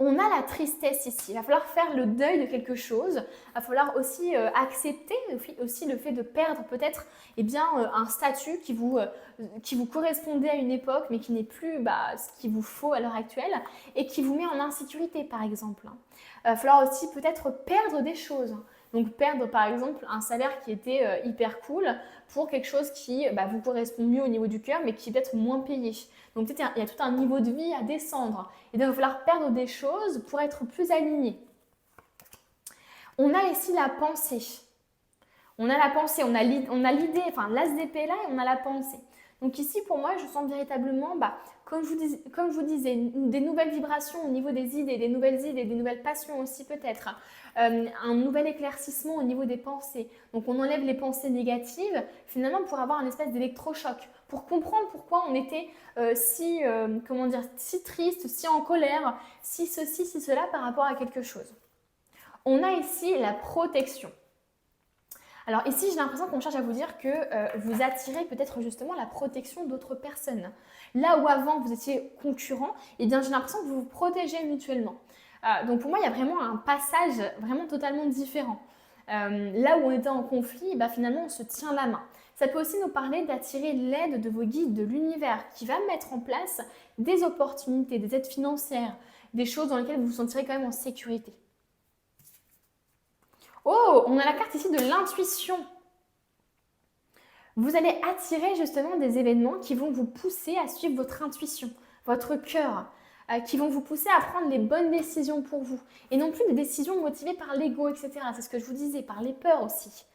On a la tristesse ici. Il va falloir faire le deuil de quelque chose. Il va falloir aussi accepter aussi le fait de perdre peut-être un statut qui vous correspondait à une époque, mais qui n'est plus ce qu'il vous faut à l'heure actuelle et qui vous met en insécurité, par exemple. Il va falloir aussi peut-être perdre des choses. Donc perdre par exemple un salaire qui était hyper cool pour quelque chose qui vous correspond mieux au niveau du cœur mais qui est peut-être moins payé. Donc peut-être il y a tout un niveau de vie à descendre. Et donc il va falloir perdre des choses pour être plus aligné. On a ici la pensée. On a la pensée, on a l'idée, enfin l'as d'épée là et on a la pensée. Donc ici pour moi je sens véritablement, comme je vous disais, des nouvelles vibrations au niveau des idées, des nouvelles passions aussi peut-être. Un nouvel éclaircissement au niveau des pensées. Donc on enlève les pensées négatives finalement pour avoir un espèce d'électrochoc, pour comprendre pourquoi on était si triste, si en colère, si ceci, si cela par rapport à quelque chose. On a ici la protection. Alors ici, j'ai l'impression qu'on cherche à vous dire que vous attirez peut-être justement la protection d'autres personnes. Là où avant vous étiez concurrent, j'ai l'impression que vous vous protégez mutuellement. Donc pour moi, il y a vraiment un passage vraiment totalement différent. Là où on était en conflit, finalement, on se tient la main. Ça peut aussi nous parler d'attirer l'aide de vos guides de l'univers qui va mettre en place des opportunités, des aides financières, des choses dans lesquelles vous vous sentirez quand même en sécurité. Oh, on a la carte ici de l'intuition. Vous allez attirer justement des événements qui vont vous pousser à suivre votre intuition, votre cœur, qui vont vous pousser à prendre les bonnes décisions pour vous. Et non plus des décisions motivées par l'ego, etc. C'est ce que je vous disais, par les peurs aussi.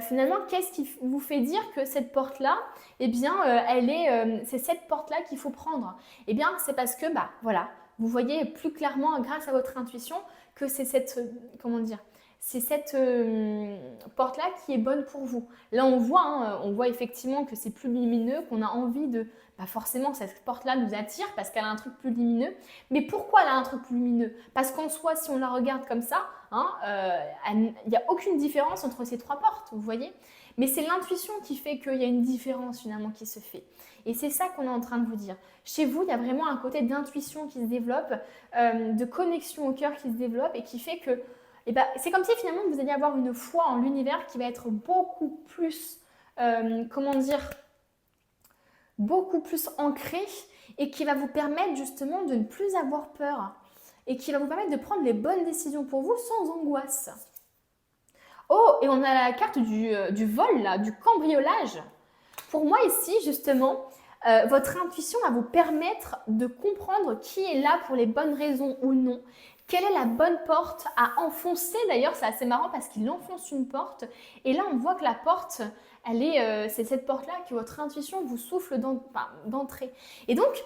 Finalement, qu'est-ce qui vous fait dire que cette porte-là, c'est cette porte-là qu'il faut prendre? C'est parce que, vous voyez plus clairement grâce à votre intuition que c'est cette porte-là qui est bonne pour vous. Là, on voit effectivement que c'est plus lumineux, qu'on a envie de... forcément, cette porte-là nous attire parce qu'elle a un truc plus lumineux. Mais pourquoi elle a un truc plus lumineux? Parce qu'en soi, si on la regarde comme ça, il n'y a aucune différence entre ces trois portes, vous voyez? Mais c'est l'intuition qui fait qu'il y a une différence finalement qui se fait. Et c'est ça qu'on est en train de vous dire. Chez vous, il y a vraiment un côté d'intuition qui se développe, de connexion au cœur qui se développe et qui fait que c'est comme si finalement vous alliez avoir une foi en l'univers qui va être beaucoup plus, beaucoup plus ancrée et qui va vous permettre justement de ne plus avoir peur et qui va vous permettre de prendre les bonnes décisions pour vous sans angoisse. Oh, et on a la carte du vol, là, du cambriolage. Pour moi ici, justement, votre intuition va vous permettre de comprendre qui est là pour les bonnes raisons ou non. Quelle est la bonne porte à enfoncer? D'ailleurs, c'est assez marrant parce qu'il enfonce une porte. Et là, on voit que la porte, c'est cette porte-là que votre intuition vous souffle d'entrée. Et donc,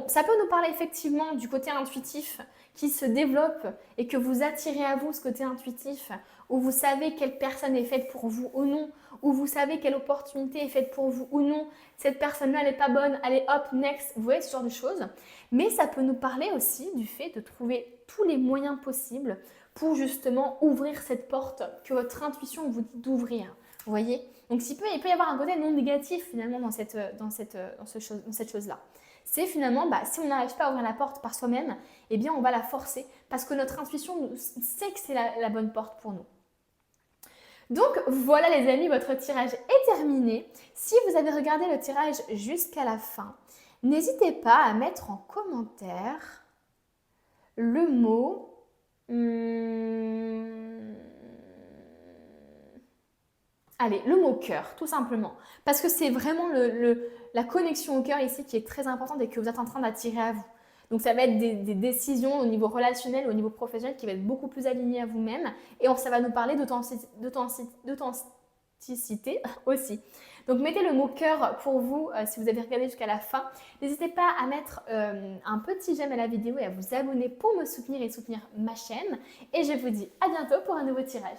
ça peut nous parler effectivement du côté intuitif qui se développe et que vous attirez à vous ce côté intuitif, où vous savez quelle personne est faite pour vous ou non, où vous savez quelle opportunité est faite pour vous ou non, cette personne-là, elle n'est pas bonne, allez hop, next, vous voyez ce genre de choses. Mais ça peut nous parler aussi du fait de trouver tous les moyens possibles pour justement ouvrir cette porte que votre intuition vous dit d'ouvrir, vous voyez. Donc il peut y avoir un côté non négatif finalement dans cette chose-là. C'est finalement, si on n'arrive pas à ouvrir la porte par soi-même, on va la forcer parce que notre intuition sait que c'est la bonne porte pour nous. Donc voilà les amis, votre tirage est terminé. Si vous avez regardé le tirage jusqu'à la fin, n'hésitez pas à mettre en commentaire le mot le mot cœur, tout simplement. Parce que c'est vraiment la connexion au cœur ici qui est très importante et que vous êtes en train d'attirer à vous. Donc ça va être des décisions au niveau relationnel, au niveau professionnel qui va être beaucoup plus alignées à vous-même. Et ça va nous parler d'authenticité aussi. Donc mettez le mot cœur pour vous si vous avez regardé jusqu'à la fin. N'hésitez pas à mettre un petit j'aime à la vidéo et à vous abonner pour me soutenir et soutenir ma chaîne. Et je vous dis à bientôt pour un nouveau tirage.